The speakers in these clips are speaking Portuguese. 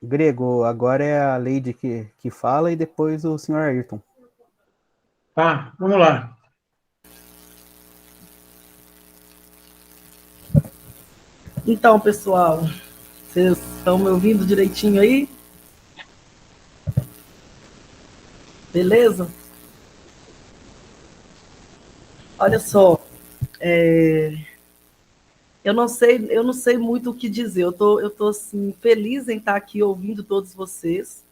Grego, agora é a Lady que fala e depois o senhor Ayrton. Tá, vamos lá. Então, pessoal, vocês estão me ouvindo direitinho aí? Beleza? Olha só, é, eu não sei muito o que dizer. Eu tô assim feliz em estar aqui ouvindo todos vocês,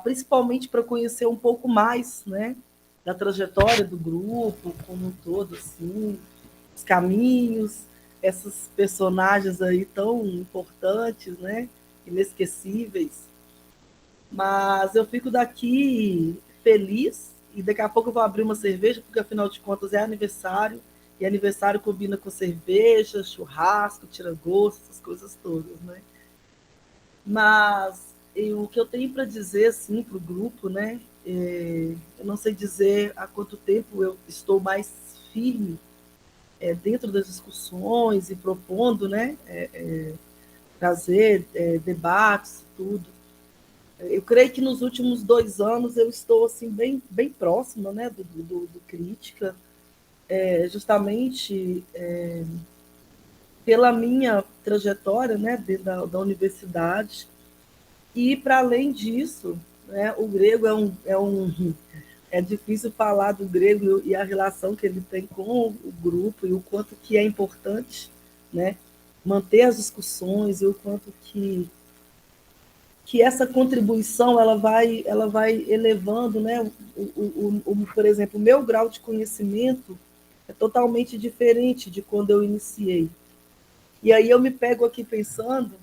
principalmente para conhecer um pouco mais, né, da trajetória do grupo como um todo, assim, os caminhos, essas personagens aí tão importantes, né, inesquecíveis. Mas eu fico daqui feliz e daqui a pouco eu vou abrir uma cerveja, porque afinal de contas é aniversário, e aniversário combina com cerveja, churrasco, tira-gosto, essas coisas todas, né? Mas o que eu tenho para dizer assim para o grupo, né? Eu não sei dizer há quanto tempo eu estou mais firme dentro das discussões e propondo, né? Trazer debates, tudo. Eu creio que nos últimos 2 anos eu estou assim bem próxima, né, do crítica, justamente pela minha trajetória, né, dentro da universidade. E para além disso, né, o grego é difícil falar do grego e a relação que ele tem com o grupo e o quanto que é importante, né, manter as discussões e o quanto que essa contribuição ela vai elevando, né? Por exemplo, o meu grau de conhecimento é totalmente diferente de quando eu iniciei. E aí eu me pego aqui pensando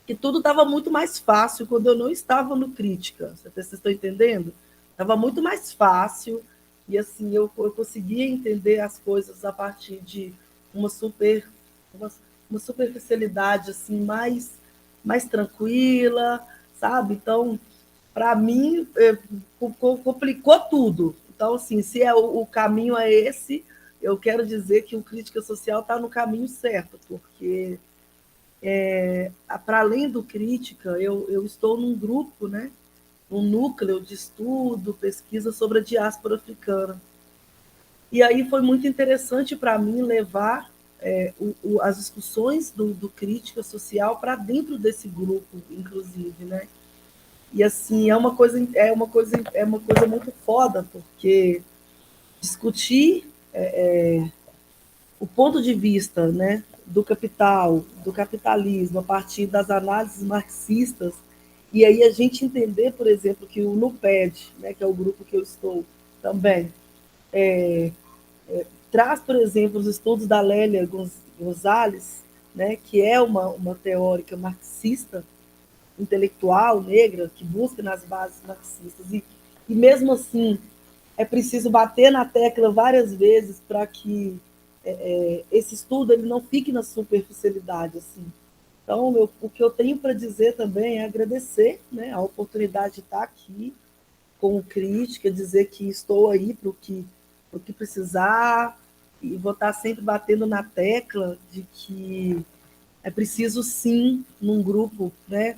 que tudo estava muito mais fácil quando eu não estava no crítica. Vocês estão entendendo? Estava muito mais fácil e assim eu conseguia entender as coisas a partir de uma super uma, uma superficialidade assim mais tranquila, sabe? Então, para mim, complicou tudo. Então, assim, se o caminho é esse, eu quero dizer que o crítica social está no caminho certo, porque para além do crítica, eu estou num grupo, né? Um núcleo de estudo, pesquisa sobre a diáspora africana. E aí foi muito interessante para mim levar as discussões do crítica social para dentro desse grupo, inclusive, né? E assim é uma coisa muito foda, porque discutir o ponto de vista, né, do capital, do capitalismo, a partir das análises marxistas, e aí a gente entender, por exemplo, que o NUPED, né, que é o grupo que eu estou também, traz, por exemplo, os estudos da Lélia Gonzalez, né, que é uma teórica marxista, intelectual negra, que busca nas bases marxistas, e mesmo assim é preciso bater na tecla várias vezes para que esse estudo ele não fique na superficialidade. Assim. Então, o que eu tenho para dizer também é agradecer, né, a oportunidade de estar aqui com crítica, dizer que estou aí para o que precisar, e vou estar sempre batendo na tecla de que é preciso, sim, num grupo, né,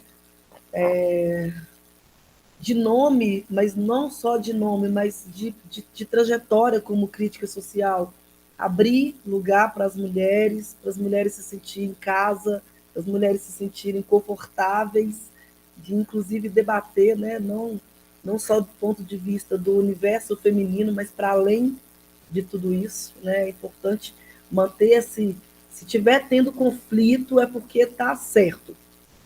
de nome, mas não só de nome, mas de trajetória como crítica social. Abrir lugar para as mulheres se sentirem em casa, as mulheres se sentirem confortáveis, de inclusive debater, né? Não só do ponto de vista do universo feminino, mas para além de tudo isso. Né? É importante manter esse. Se tiver tendo conflito, é porque está certo.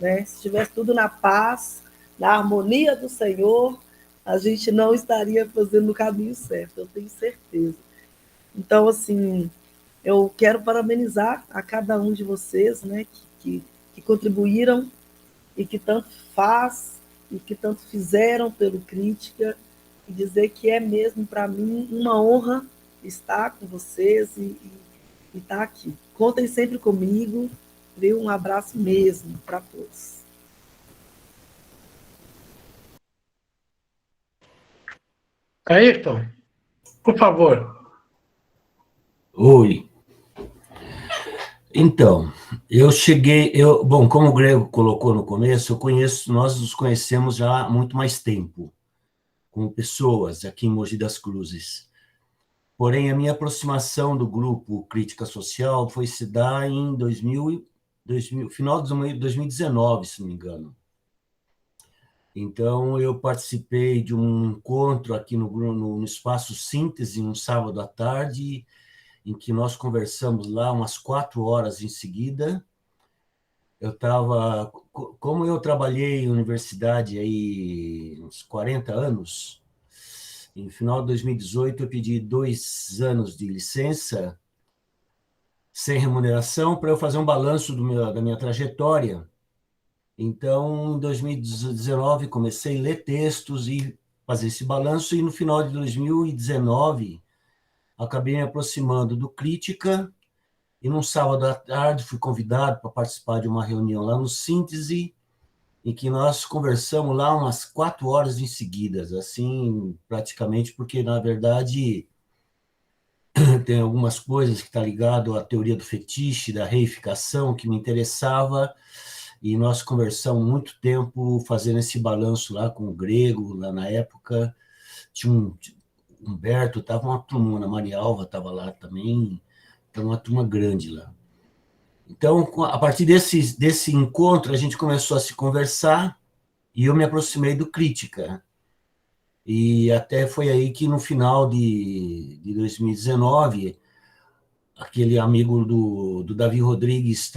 Né? Se tivesse tudo na paz, na harmonia do Senhor, a gente não estaria fazendo o caminho certo, eu tenho certeza. Então, assim, eu quero parabenizar a cada um de vocês, né, que contribuíram e que tanto faz e que tanto fizeram pelo Crítica, e dizer que é mesmo para mim uma honra estar com vocês e estar aqui. Contem sempre comigo, viu? Um abraço mesmo para todos. Ayrton, por favor. Oi. Então, bom, como o Grego colocou no começo, nós nos conhecemos já há muito mais tempo, como pessoas aqui em Mogi das Cruzes. Porém, a minha aproximação do grupo Crítica Social foi se dar em final de 2019, se não me engano. Então, eu participei de um encontro aqui no Espaço Síntese, um sábado à tarde, em que nós conversamos lá umas 4 horas em seguida. Como eu trabalhei em universidade aí uns 40 anos, em final de 2018 eu pedi 2 anos de licença sem remuneração para eu fazer um balanço da minha trajetória. Então, em 2019 comecei a ler textos e fazer esse balanço, e no final de 2019 acabei me aproximando do Crítica, e num sábado à tarde fui convidado para participar de uma reunião lá no Síntese, em que nós conversamos lá umas 4 horas em seguidas, assim, praticamente, porque, na verdade, tem algumas coisas que estão ligadas à teoria do fetiche, da reificação, que me interessava, e nós conversamos muito tempo fazendo esse balanço lá com o Grego, lá na época. Tinha um Humberto, estava uma turma, a Maria Alva estava lá também, então uma turma grande lá. Então, a partir desse encontro, a gente começou a se conversar e eu me aproximei do Crítica. E até foi aí que, no final de 2019, aquele amigo do Davi Rodrigues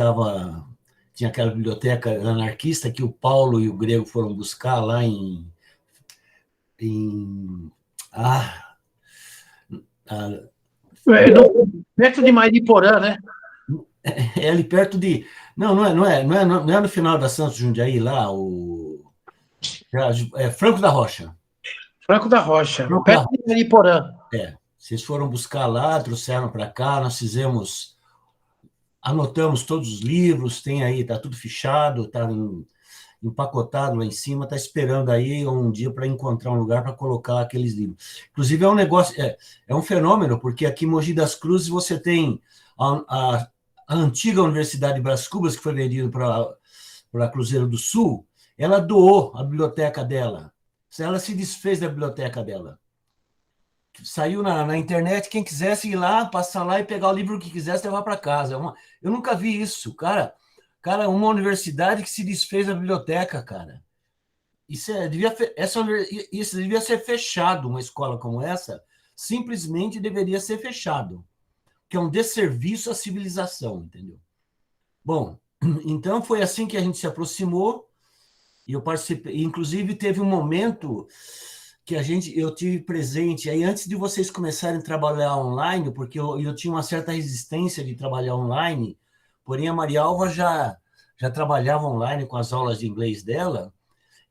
tinha aquela biblioteca anarquista que o Paulo e o Grego foram buscar lá Perto de Mariporã, né? É ali perto de... Não é no final da Santos Jundiaí, lá, Franco da Rocha. Franco da Rocha, Franco perto de Mariporã. Vocês foram buscar lá, trouxeram para cá, anotamos todos os livros, tem aí, está tudo fichado, está empacotado lá em cima, está esperando aí um dia para encontrar um lugar para colocar aqueles livros. Inclusive, é um negócio, é um fenômeno, porque aqui em Mogi das Cruzes você tem a antiga Universidade de Brás Cubas, que foi vendida para Cruzeiro do Sul, ela doou a biblioteca dela. Ela se desfez da biblioteca dela. Saiu na internet, quem quisesse ir lá, passar lá e pegar o livro que quisesse levar para casa. Eu nunca vi isso, cara. Cara, uma universidade que se desfez da biblioteca, cara. Isso devia ser fechado, uma escola como essa, simplesmente deveria ser fechado, que é um desserviço à civilização, entendeu? Bom, então foi assim que a gente se aproximou, e eu participei, inclusive teve um momento que eu tive presente, aí antes de vocês começarem a trabalhar online, porque eu tinha uma certa resistência de trabalhar online, porém a Maria Alva já trabalhava online com as aulas de inglês dela,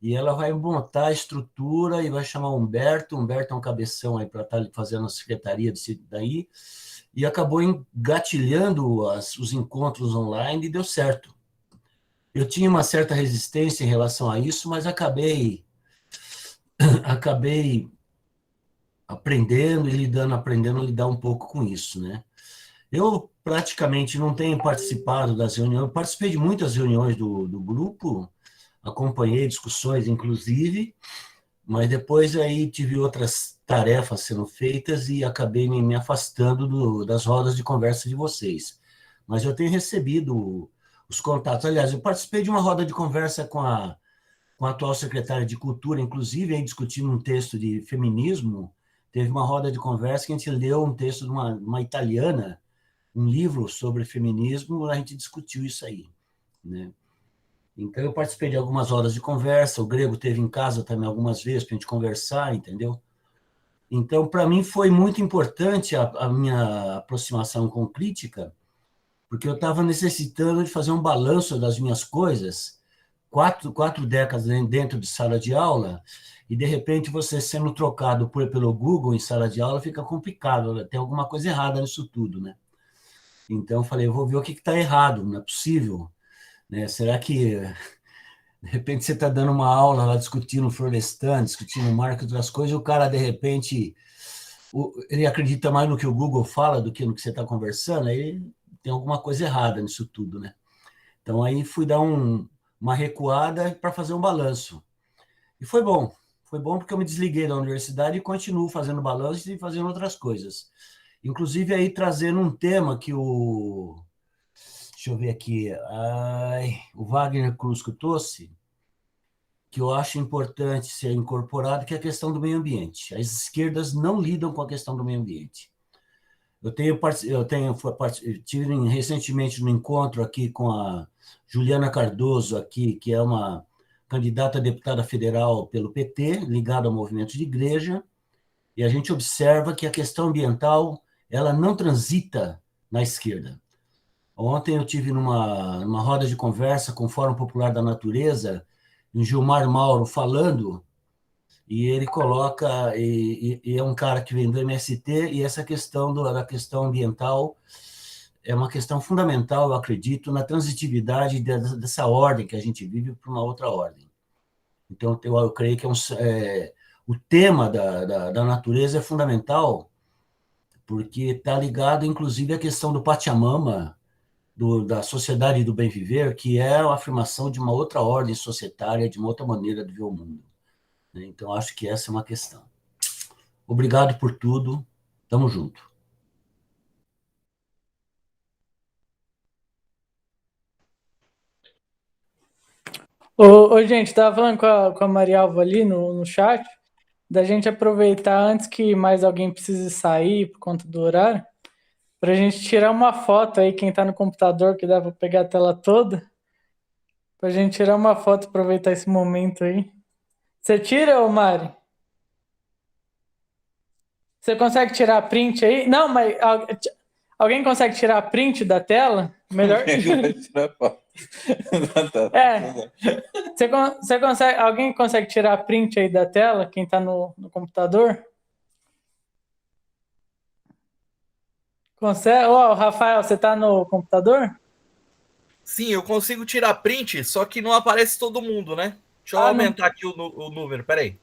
e ela vai montar a estrutura e vai chamar o Humberto é um cabeção aí para estar fazendo a secretaria disso daí, e acabou engatilhando os encontros online e deu certo. Eu tinha uma certa resistência em relação a isso, mas acabei aprendendo a lidar um pouco com isso, né? Eu praticamente não tenho participado das reuniões, eu participei de muitas reuniões do grupo, acompanhei discussões, inclusive, mas depois aí tive outras tarefas sendo feitas e acabei me afastando das rodas de conversa de vocês. Mas eu tenho recebido os contatos. Aliás, eu participei de uma roda de conversa com a atual secretária de Cultura, inclusive, aí discutindo um texto de feminismo. Teve uma roda de conversa que a gente leu um texto de uma italiana, um livro sobre feminismo, a gente discutiu isso aí, né? Então, eu participei de algumas rodas de conversa, o Grego teve em casa também algumas vezes para a gente conversar, entendeu? Então, para mim, foi muito importante a minha aproximação com crítica, porque eu estava necessitando de fazer um balanço das minhas coisas, quatro décadas dentro de sala de aula, e, de repente, você sendo trocado pelo Google em sala de aula, fica complicado, tem alguma coisa errada nisso tudo, né? Então, eu falei, eu vou ver o que está errado, não é possível, né? Será que, de repente, você está dando uma aula lá discutindo Florestan, discutindo Marx, outras coisas, e o cara, de repente, ele acredita mais no que o Google fala do que no que você está conversando, aí tem alguma coisa errada nisso tudo, né? Então aí fui dar uma recuada para fazer um balanço. E foi bom porque eu me desliguei da universidade e continuo fazendo balanço e fazendo outras coisas. Inclusive aí trazendo um tema que deixa eu ver aqui, o Wagner Cruz que trouxe, que eu acho importante ser incorporado, que é a questão do meio ambiente. As esquerdas não lidam com a questão do meio ambiente. Tive recentemente um encontro aqui com a Juliana Cardoso, aqui, que é uma candidata a deputada federal pelo PT, ligada ao movimento de igreja, e a gente observa que a questão ambiental ela não transita na esquerda. Ontem eu tive numa roda de conversa com o Fórum Popular da Natureza, em Gilmar Mauro falando, e ele coloca, e é um cara que vem do MST, e essa questão da questão ambiental é uma questão fundamental, eu acredito, na transitividade dessa ordem que a gente vive para uma outra ordem. Então, eu creio que o tema da natureza é fundamental, porque está ligado, inclusive, à questão do Pachamama, da sociedade do bem viver, que é a afirmação de uma outra ordem societária, de uma outra maneira de ver o mundo. Então, acho que essa é uma questão. Obrigado por tudo. Tamo junto. Gente, estava falando com a Maria Alva ali no chat, da gente aproveitar antes que mais alguém precise sair por conta do horário, para a gente tirar uma foto aí, quem está no computador, que dá para pegar a tela toda, para a gente tirar uma foto, aproveitar esse momento aí. Você tira, ô Mari? Você consegue tirar a print aí? Não, mas alguém consegue tirar a print da tela? Melhor. Você consegue? Alguém consegue tirar a print aí da tela? Quem está no computador? Consegue? Rafael, você está no computador? Sim, eu consigo tirar print, só que não aparece todo mundo, né? Deixa eu aumentar aqui o número, peraí.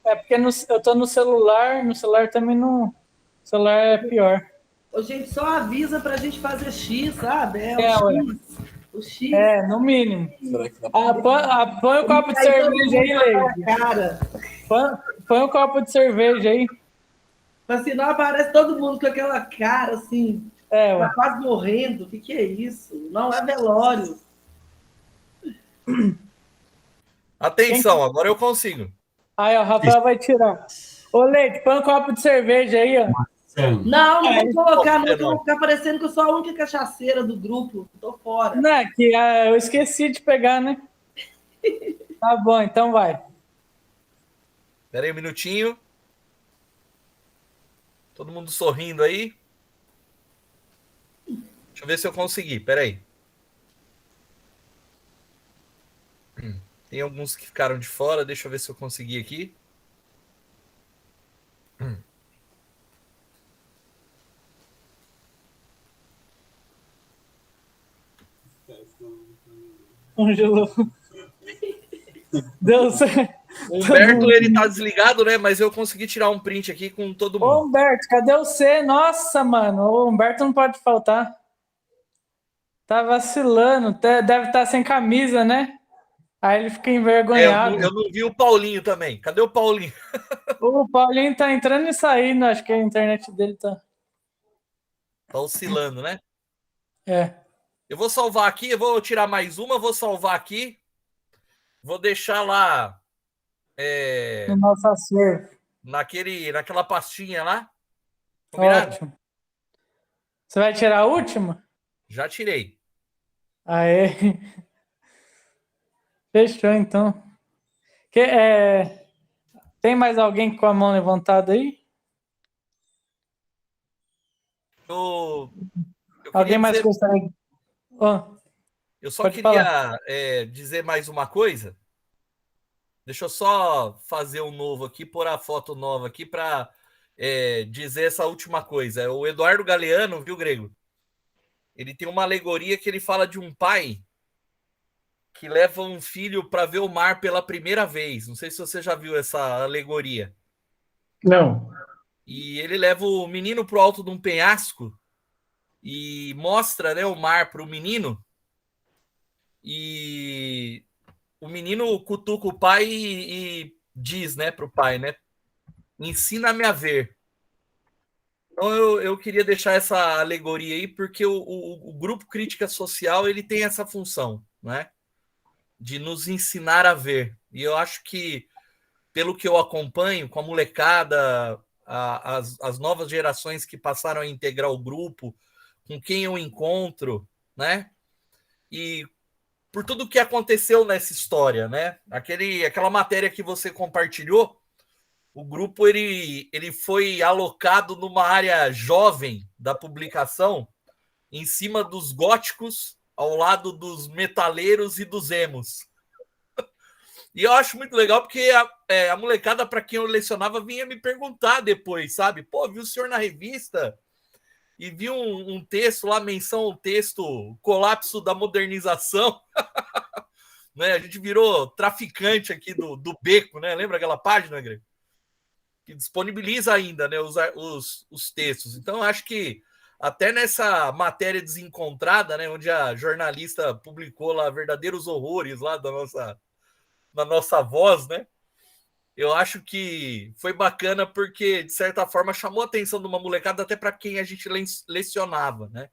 É porque eu tô no celular também não. O celular é pior. Ô, gente, só avisa pra gente fazer X, sabe? O X. No mínimo. Põe o copo de cerveja aí, Leide. Cara. Põe o copo de cerveja aí. Mas se não aparece todo mundo com aquela cara assim, tá quase morrendo. O que é isso? Não é velório. Atenção, agora eu consigo. Aí, o Rafael vai tirar. Ô, Leite, põe um copo de cerveja aí, ó. Não vou colocar, não, vou ficar parecendo que eu sou a única cachaceira do grupo. Tô fora. Não, é que eu esqueci de pegar, né? Tá bom, então vai. Espera aí um minutinho. Todo mundo sorrindo aí. Deixa eu ver se eu consegui, espera aí. Tem alguns que ficaram de fora, deixa eu ver se eu consegui aqui. Congelou. Deu certo. O Humberto, ele tá desligado, né? Mas eu consegui tirar um print aqui com todo mundo. Ô, Humberto, cadê você? Nossa, mano, o Humberto não pode faltar. Tá vacilando, deve estar sem camisa, né? Aí ele fica envergonhado. Eu não vi o Paulinho também. Cadê o Paulinho? O Paulinho tá entrando e saindo, acho que a internet dele tá... Tá oscilando, né? Eu vou salvar aqui, eu vou tirar mais uma, vou salvar aqui. Vou deixar lá... no nosso acervo. Naquela pastinha lá. Combinado? Ótimo. Você vai tirar a última? Já tirei. Aê. Fechou, então. Tem mais alguém com a mão levantada aí? Alguém mais gostaria? Eu só queria dizer mais uma coisa. Deixa eu só fazer um novo aqui, pôr a foto nova aqui para dizer essa última coisa. O Eduardo Galeano, viu, Grego? Ele tem uma alegoria que ele fala de um pai que leva um filho para ver o mar pela primeira vez. Não sei se você já viu essa alegoria. Não. E ele leva o menino pro alto de um penhasco e mostra, né, o mar para o menino, e o menino cutuca o pai e diz, né, para o pai, né, ensina-me a ver. Então eu queria deixar essa alegoria aí, porque o grupo Crítica Social ele tem essa função, né, de nos ensinar a ver. E eu acho que, pelo que eu acompanho, com a molecada, as novas gerações que passaram a integrar o grupo, com quem eu encontro, né, e por tudo que aconteceu nessa história, né, aquela matéria que você compartilhou, o grupo ele foi alocado numa área jovem da publicação, em cima dos góticos, ao lado dos metaleiros e dos emos. E eu acho muito legal porque a molecada, para quem eu lecionava, vinha me perguntar depois, sabe? Pô, vi o senhor na revista e vi um texto lá, menção ao texto Colapso da Modernização. Né? A gente virou traficante aqui do Beco, né? Lembra aquela página, Greg? Que disponibiliza ainda, né, os textos. Então, eu acho que até nessa matéria desencontrada, né, onde a jornalista publicou lá verdadeiros horrores lá da nossa voz, né, eu acho que foi bacana porque, de certa forma, chamou a atenção de uma molecada até para quem a gente lecionava, né?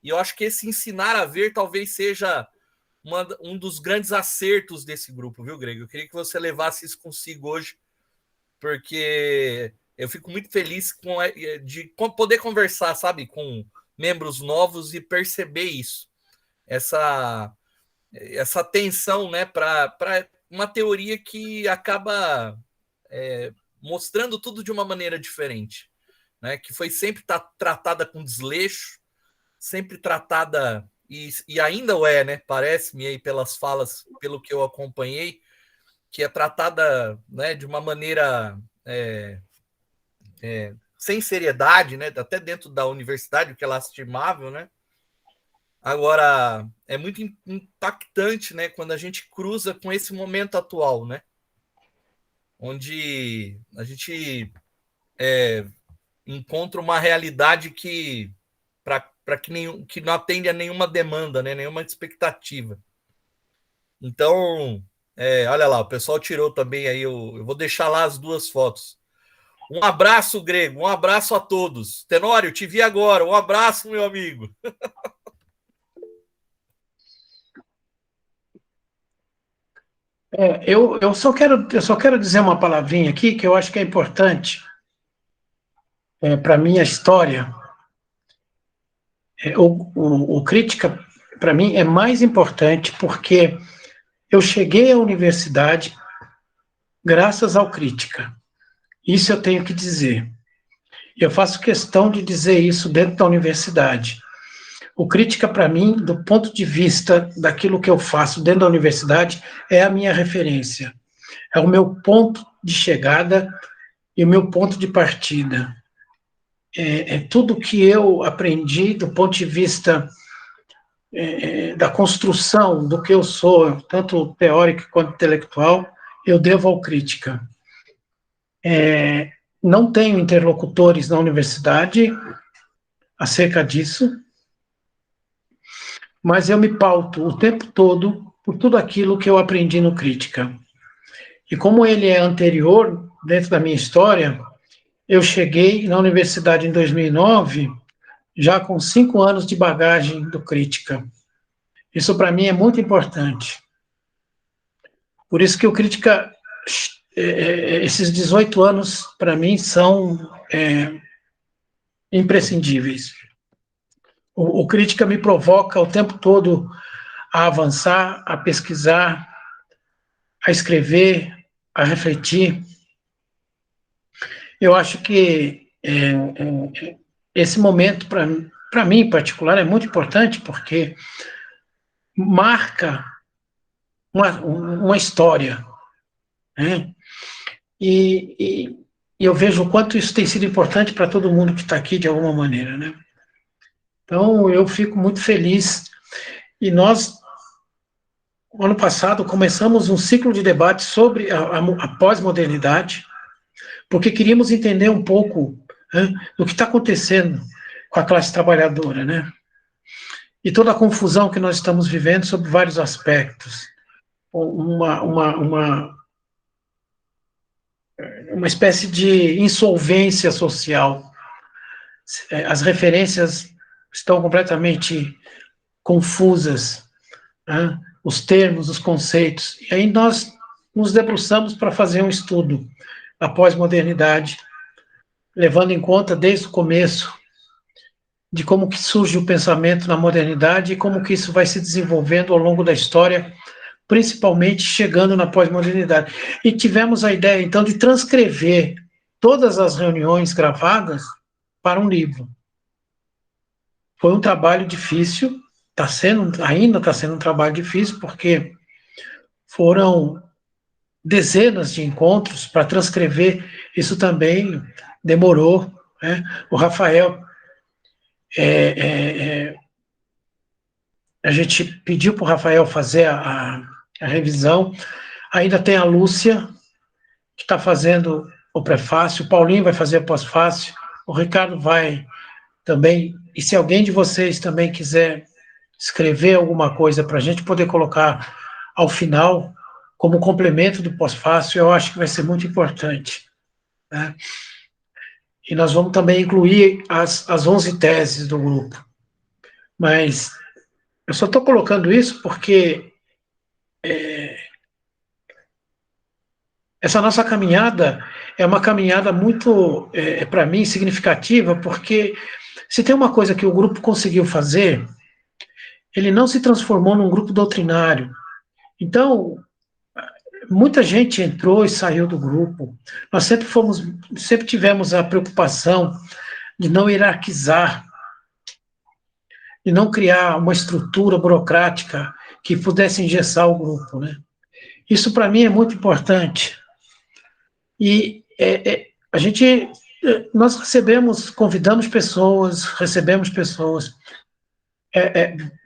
E eu acho que esse ensinar a ver talvez seja um dos grandes acertos desse grupo, viu, Greg? Eu queria que você levasse isso consigo hoje, porque eu fico muito feliz de poder conversar, sabe, com membros novos e perceber isso, essa tensão, né, para uma teoria que acaba mostrando tudo de uma maneira diferente, né, que foi sempre tratada com desleixo, sempre tratada, e ainda o é, né, parece-me aí pelas falas, pelo que eu acompanhei, que é tratada, né, de uma maneira sem seriedade, né, até dentro da universidade, o que é lastimável, né? Agora, é muito impactante, né, quando a gente cruza com esse momento atual, né, onde a gente encontra uma realidade que que não atende a nenhuma demanda, né, nenhuma expectativa. Então, olha lá, o pessoal tirou também aí, eu vou deixar lá as duas fotos. Um abraço, Grego, um abraço a todos. Tenório, te vi agora, um abraço, meu amigo. Eu só quero dizer uma palavrinha aqui que eu acho que é importante para a minha história. O Crítica, para mim, é mais importante porque eu cheguei à universidade graças ao Crítica. Isso eu tenho que dizer. Eu faço questão de dizer isso dentro da universidade. O Crítica, para mim, do ponto de vista daquilo que eu faço dentro da universidade, é a minha referência. É o meu ponto de chegada e o meu ponto de partida. É tudo que eu aprendi do ponto de vista da construção do que eu sou, tanto teórico quanto intelectual, eu devo ao Crítica. Não tenho interlocutores na universidade acerca disso, mas eu me pauto o tempo todo por tudo aquilo que eu aprendi no Crítica. E como ele é anterior, dentro da minha história, eu cheguei na universidade em 2009, já com 5 anos de bagagem do Crítica. Isso, para mim, é muito importante. Por isso que o Crítica, esses 18 anos, para mim, são imprescindíveis. O Crítica me provoca o tempo todo a avançar, a pesquisar, a escrever, a refletir. Eu acho que esse momento, para mim em particular, é muito importante, porque marca uma história, né? E eu vejo o quanto isso tem sido importante para todo mundo que está aqui, de alguma maneira, né? Então, eu fico muito feliz. E nós, ano passado, começamos um ciclo de debate sobre a pós-modernidade, porque queríamos entender um pouco, né, do que está acontecendo com a classe trabalhadora, né? E toda a confusão que nós estamos vivendo sobre vários aspectos. Uma espécie de insolvência social. As referências estão completamente confusas, né? Os termos, os conceitos. E aí nós nos debruçamos para fazer um estudo da pós-modernidade, levando em conta desde o começo de como que surge o pensamento na modernidade e como que isso vai se desenvolvendo ao longo da história, principalmente chegando na pós-modernidade. E tivemos a ideia, então, de transcrever todas as reuniões gravadas para um livro. Foi um trabalho difícil, ainda está sendo um trabalho difícil, porque foram dezenas de encontros para transcrever, isso também demorou, né? O Rafael, a gente pediu para o Rafael fazer a revisão, ainda tem a Lúcia, que está fazendo o prefácio, o Paulinho vai fazer o pós-fácio, o Ricardo vai também, e se alguém de vocês também quiser escrever alguma coisa para a gente poder colocar ao final, como complemento do pós-fácil, eu acho que vai ser muito importante, né? E nós vamos também incluir as 11 teses do grupo. Mas eu só estou colocando isso porque essa nossa caminhada é uma caminhada muito, para mim, significativa, porque se tem uma coisa que o grupo conseguiu fazer, ele não se transformou num grupo doutrinário. Então, muita gente entrou e saiu do grupo. Nós sempre tivemos a preocupação de não hierarquizar, de não criar uma estrutura burocrática que pudesse engessar o grupo, né? Isso, para mim, é muito importante. E nós convidamos pessoas, recebemos pessoas.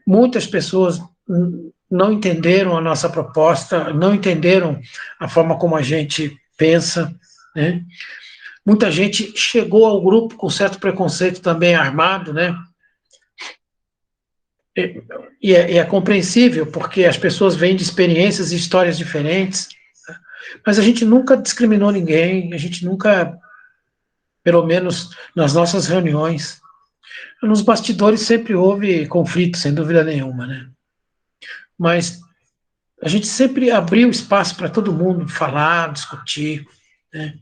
Muitas pessoas não entenderam a nossa proposta, não entenderam a forma como a gente pensa, né? Muita gente chegou ao grupo com certo preconceito também armado, né? E é compreensível, porque as pessoas vêm de experiências e histórias diferentes, mas a gente nunca discriminou ninguém, a gente nunca, pelo menos nas nossas reuniões, nos bastidores sempre houve conflito, sem dúvida nenhuma, né? Mas a gente sempre abriu espaço para todo mundo falar, discutir, né?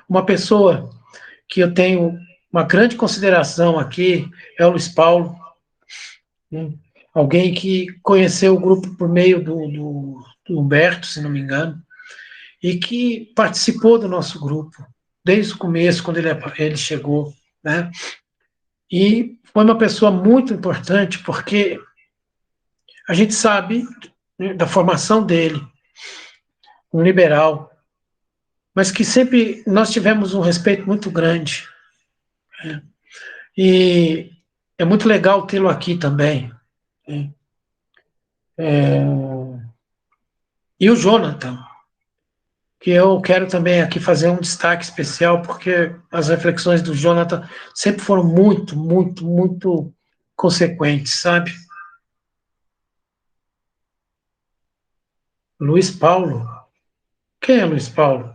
Uma pessoa que eu tenho uma grande consideração aqui é o Luiz Paulo, né? Alguém que conheceu o grupo por meio do Humberto, se não me engano, e que participou do nosso grupo desde o começo, quando ele chegou, né? E foi uma pessoa muito importante, porque a gente sabe, né, da formação dele, um liberal, mas que sempre nós tivemos um respeito muito grande, né? E é muito legal tê-lo aqui também, né? E o Jonathan, que eu quero também aqui fazer um destaque especial, porque as reflexões do Jonathan sempre foram muito, muito, muito consequentes, sabe? Luiz Paulo. Quem é Luiz Paulo?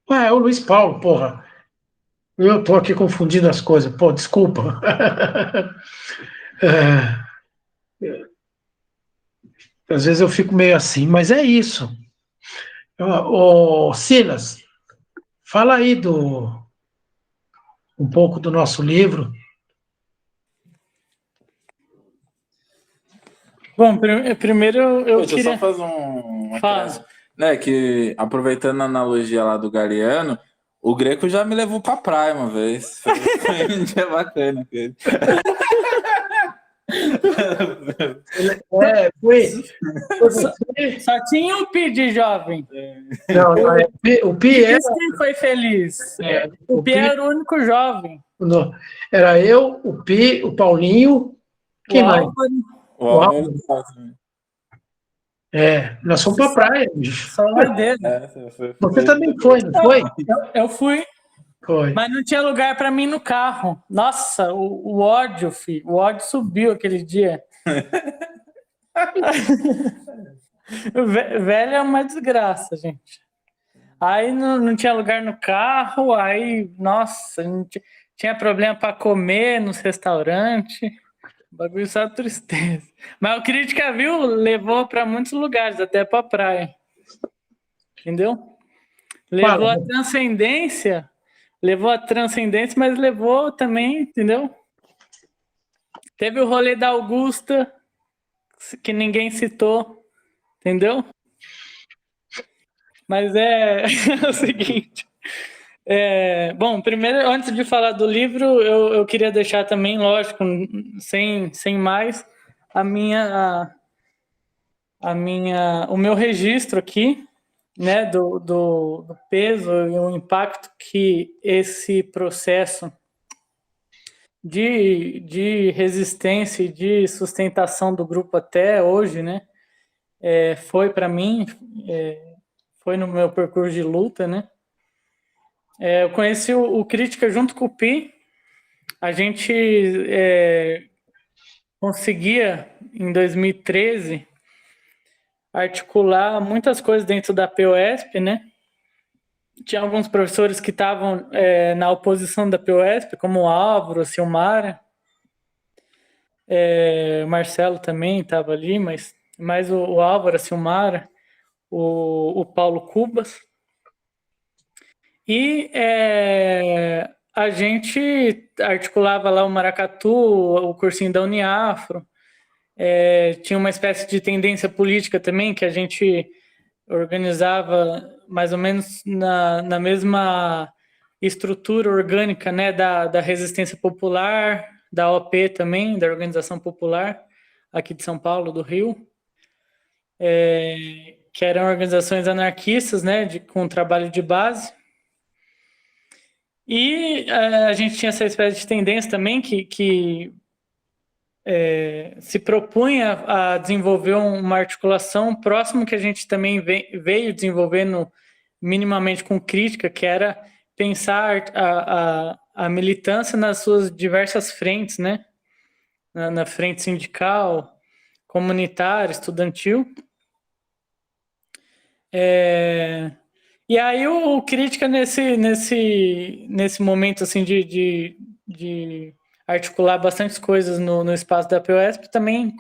É o Luiz Paulo, porra. Eu tô aqui confundindo as coisas. Pô, desculpa. Às vezes eu fico meio assim, mas é isso. Ô, Silas, fala aí um pouco do nosso livro. Bom, primeiro eu Deixa queria... eu só fazer uma Fala. né, que, aproveitando a analogia lá do Galeano, o Greco já me levou pra praia uma vez. Foi um dia bacana com ele. Só tinha um Pi de jovem. Não, o Pi era... Quem foi feliz? O Pi era o único jovem. Não, era eu, o Pi, o Paulinho, quem mais? Nós fomos pra praia, bicho. Só uma dele. Você também foi, não foi? Eu fui. Foi. Mas não tinha lugar para mim no carro. Nossa, o ódio, filho. O ódio subiu aquele dia. Velho é uma desgraça, gente. Aí não tinha lugar no carro, aí, nossa, tinha problema para comer nos restaurantes. O bagulho só tristeza. Mas o Crítica, viu, levou para muitos lugares, até para praia. Entendeu? Levou a transcendência, mas levou também, entendeu? Teve o rolê da Augusta, que ninguém citou, entendeu? Mas é o seguinte. Bom, primeiro, antes de falar do livro, eu queria deixar também, lógico, sem mais, o meu registro aqui, né, do peso e o impacto que esse processo de resistência e de sustentação do grupo até hoje, né, foi para mim, foi no meu percurso de luta, né. Eu conheci o Crítica junto com o Pi. A gente conseguia, em 2013, articular muitas coisas dentro da POSP, né? Tinha alguns professores que estavam na oposição da POSP, como o Álvaro, a Silmara, o Marcelo também estava ali, mas mais o Álvaro, a Silmara, o Paulo Cubas. E a gente articulava lá o Maracatu, o cursinho da Uniafro, tinha uma espécie de tendência política também, que a gente organizava mais ou menos na mesma estrutura orgânica, né, da resistência popular, da OP também, da Organização Popular, aqui de São Paulo, do Rio, que eram organizações anarquistas, né, com trabalho de base. E a gente tinha essa espécie de tendência também que se propunha a desenvolver uma articulação próximo que a gente também veio desenvolvendo minimamente com Crítica, que era pensar a militância nas suas diversas frentes, né? Na frente sindical, comunitária, estudantil. E aí o Crítica nesse momento assim de articular bastantes coisas no espaço da POSP também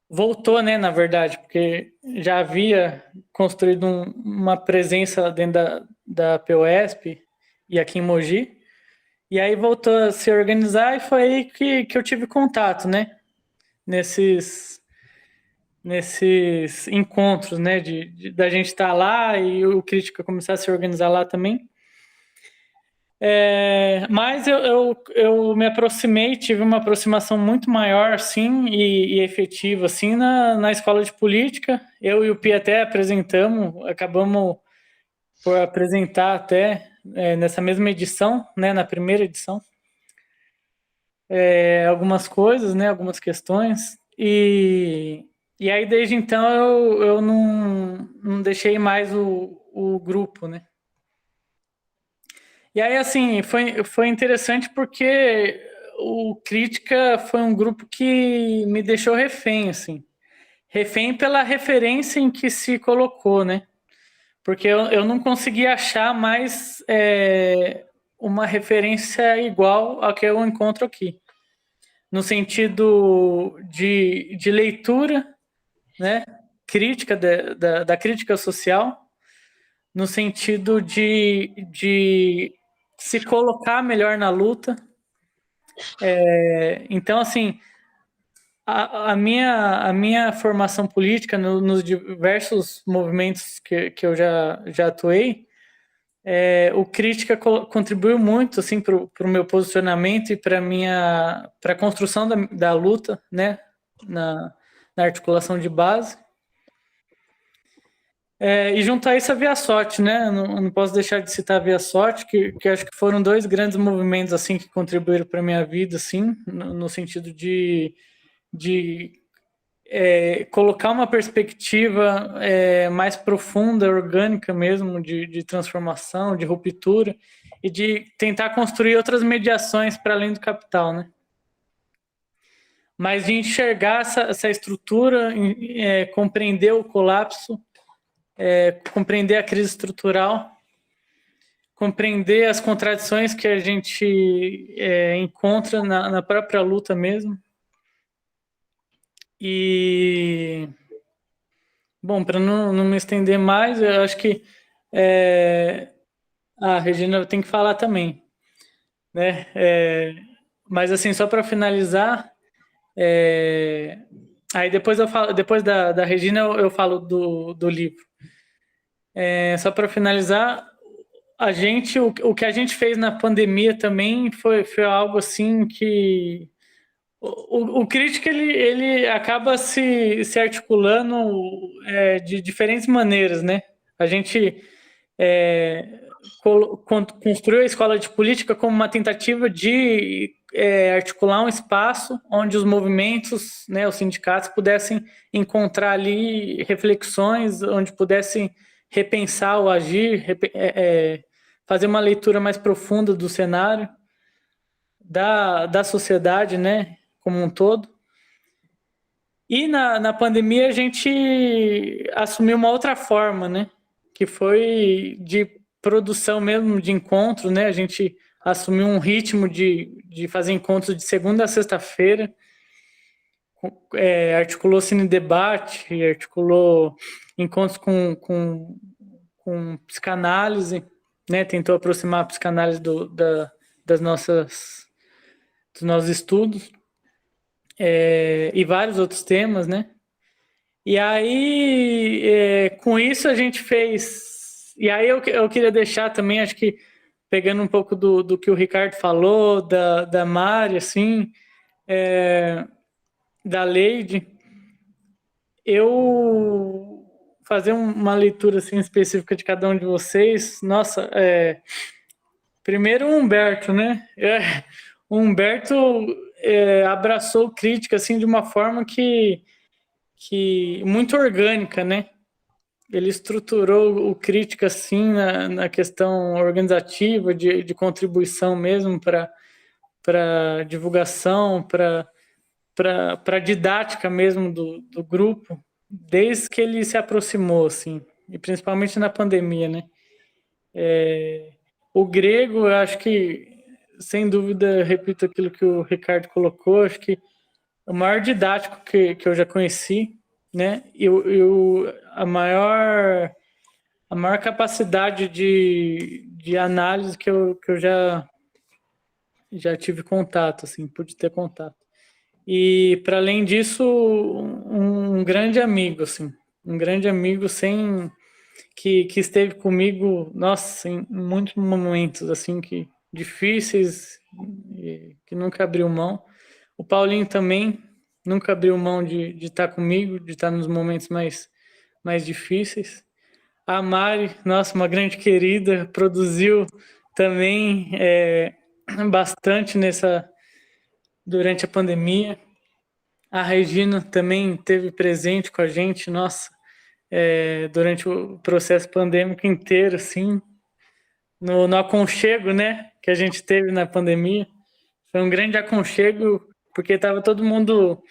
voltou, né, na verdade, porque já havia construído uma presença dentro da POSP e aqui em Mogi, e aí voltou a se organizar e foi aí que eu tive contato, né, nesses encontros, né, da gente estar lá e o Crítica começar a se organizar lá também. Mas eu me aproximei, tive uma aproximação muito maior, assim, e efetiva, assim, na escola de política. Eu e o Pi até acabamos por apresentar até nessa mesma edição, né, na primeira edição, algumas coisas, né, algumas questões, e aí, desde então, eu não deixei mais o grupo, né? E aí, assim, foi interessante porque o Crítica foi um grupo que me deixou refém, assim. Refém pela referência em que se colocou, né? Porque eu não conseguia achar mais uma referência igual ao que eu encontro aqui. No sentido de leitura, né, crítica da crítica social, no sentido de se colocar melhor na luta. Então, assim, a minha formação política nos diversos movimentos que eu já atuei, o Crítica contribuiu muito, assim, para o meu posicionamento e para a construção da luta, né, na articulação de base. E junto a isso a Via Sorte, né? Eu não posso deixar de citar a Via Sorte, que acho que foram dois grandes movimentos assim que contribuíram para a minha vida, assim, no sentido de colocar uma perspectiva mais profunda, orgânica mesmo, de transformação, de ruptura, e de tentar construir outras mediações para além do capital, né? Mas de enxergar essa estrutura, compreender o colapso, compreender a crise estrutural, compreender as contradições que a gente encontra na própria luta mesmo. E, bom, para não me estender mais, eu acho que a Regina tem que falar também, né? Mas assim, só para finalizar, aí depois eu falo, depois da Regina eu falo do livro. Só para finalizar, o que a gente fez na pandemia também foi algo assim que o crítico ele acaba se articulando de diferentes maneiras, né? A gente construiu a escola de política como uma tentativa de articular um espaço onde os movimentos, né, os sindicatos pudessem encontrar ali reflexões, onde pudessem repensar o agir, fazer uma leitura mais profunda do cenário, da sociedade, né, como um todo. E na pandemia a gente assumiu uma outra forma, né, que foi de produção mesmo, de encontro, né, a gente assumiu um ritmo de fazer encontros de segunda a sexta-feira, articulou cine debate, articulou encontros com psicanálise, né, tentou aproximar a psicanálise dos nossos estudos, e vários outros temas, né? E aí, com isso a gente fez... E aí eu queria deixar também, acho que pegando um pouco do que o Ricardo falou, da Mari, assim, da Leide, eu fazer uma leitura assim, específica de cada um de vocês. Nossa, primeiro o Humberto, né? O Humberto abraçou crítica assim, de uma forma que muito orgânica, né? Ele estruturou o crítica assim na questão organizativa, de contribuição mesmo para divulgação, para didática mesmo do grupo, desde que ele se aproximou, assim, e principalmente na pandemia, né? O grego, eu acho que, sem dúvida, repito aquilo que o Ricardo colocou, acho que o maior didático que eu já conheci, né? E a maior capacidade de análise que eu já tive contato, assim, pude ter contato. E, para além disso, um grande amigo, assim, um grande amigo que esteve comigo, nossa, em muitos momentos, assim, difíceis, que nunca abriu mão. O Paulinho também nunca abriu mão de estar comigo, de estar nos momentos mais difíceis. A Mari, nossa, uma grande querida, produziu também bastante durante a pandemia. A Regina também esteve presente com a gente, nossa, durante o processo pandêmico inteiro, assim, no aconchego, né, que a gente teve na pandemia. Foi um grande aconchego, porque estava todo mundo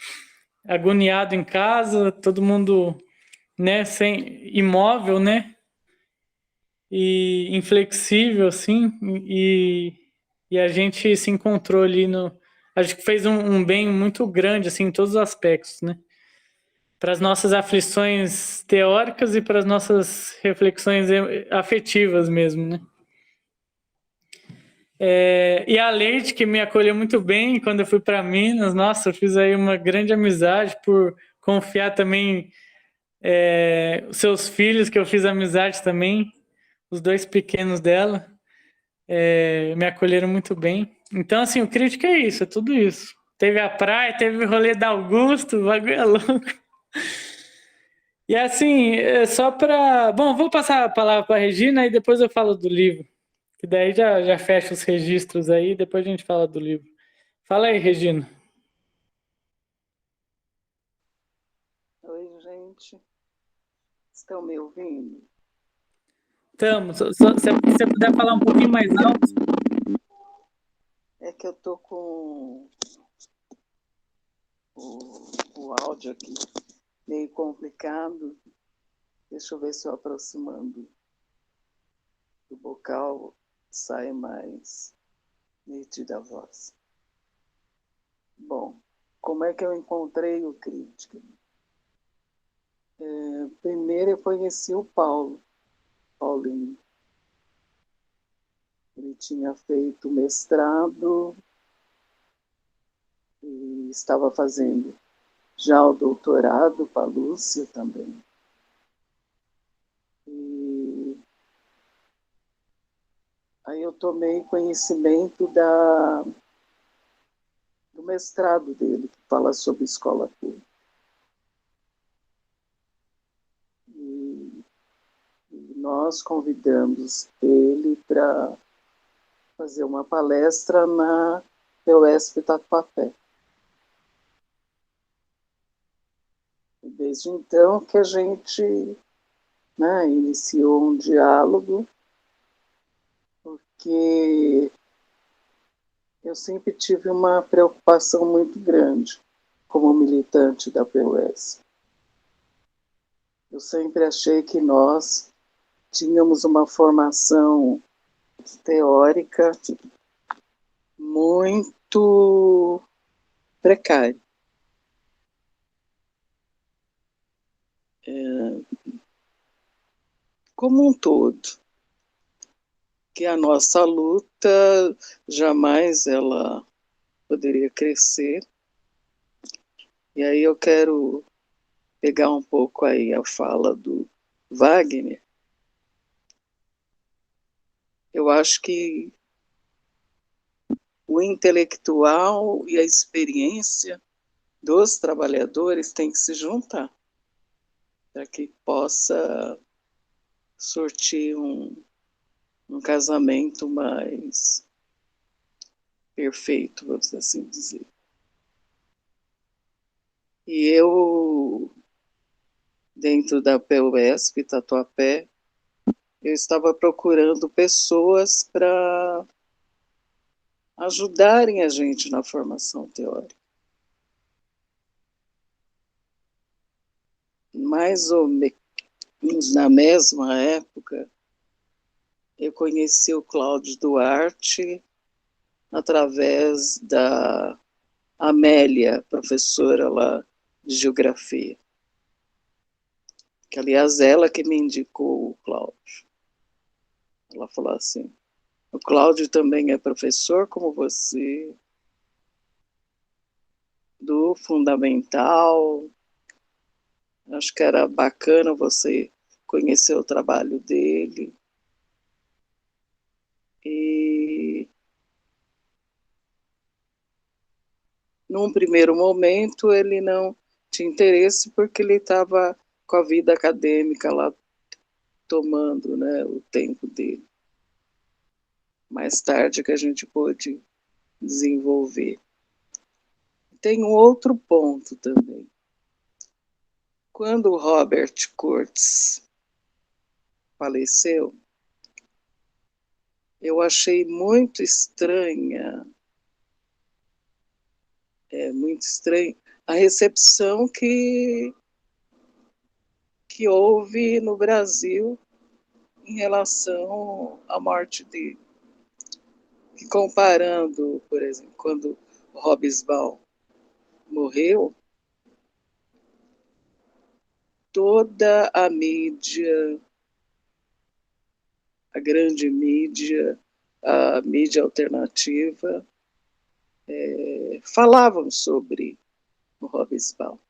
agoniado em casa, todo mundo, né, imóvel, né, e inflexível, assim, e a gente se encontrou ali acho que fez um bem muito grande, assim, em todos os aspectos, né? Para as nossas aflições teóricas e para as nossas reflexões afetivas mesmo, né? E a Leite, que me acolheu muito bem quando eu fui para Minas, nossa, eu fiz aí uma grande amizade por confiar também os seus filhos, que eu fiz amizade também, os dois pequenos dela, me acolheram muito bem. Então, assim, o crítico é isso, é tudo isso. Teve a praia, teve o rolê da Augusto, o bagulho é louco. E assim, só para... Bom, vou passar a palavra para a Regina e depois eu falo do livro. Que daí já fecha os registros aí, depois a gente fala do livro. Fala aí, Regina. Oi, gente. Estão me ouvindo? Estamos. Se você puder falar um pouquinho mais alto. É que eu tô com o áudio aqui meio complicado. Deixa eu ver se eu aproximando do bocal sai mais nítida a voz. Bom, como é que eu encontrei o Crítica? Primeiro eu conheci o Paulinho. Ele tinha feito mestrado e estava fazendo já o doutorado para a Lúcia também. E aí eu tomei conhecimento do mestrado dele, que fala sobre escola pública. E nós convidamos ele para fazer uma palestra na UESP Tatuapé. E desde então que a gente, né, iniciou um diálogo, porque eu sempre tive uma preocupação muito grande como militante da PUES. Eu sempre achei que nós tínhamos uma formação teórica muito precária. Como um todo, que a nossa luta jamais ela poderia crescer. E aí eu quero pegar um pouco aí a fala do Wagner. Eu acho que o intelectual e a experiência dos trabalhadores têm que se juntar para que possa surtir um casamento mais perfeito, vamos assim dizer. E eu, dentro da PUESP, Tatuapé, eu estava procurando pessoas para ajudarem a gente na formação teórica. Mais ou menos na mesma época, eu conheci o Cláudio Duarte através da Amélia, professora lá de geografia. Que, aliás, ela que me indicou o Cláudio. Ela falou assim, o Cláudio também é professor como você, do fundamental. Acho que era bacana você conhecer o trabalho dele. E num primeiro momento ele não tinha interesse porque ele estava com a vida acadêmica lá tomando, né, o tempo dele. Mais tarde que a gente pôde desenvolver. Tem um outro ponto também. Quando o Robert Kurtz faleceu, eu achei muito estranho a recepção que houve no Brasil em relação à morte dele. E comparando, por exemplo, quando o Hobsbawm morreu, toda a mídia, a grande mídia, a mídia alternativa, falavam sobre o Hobsbawm.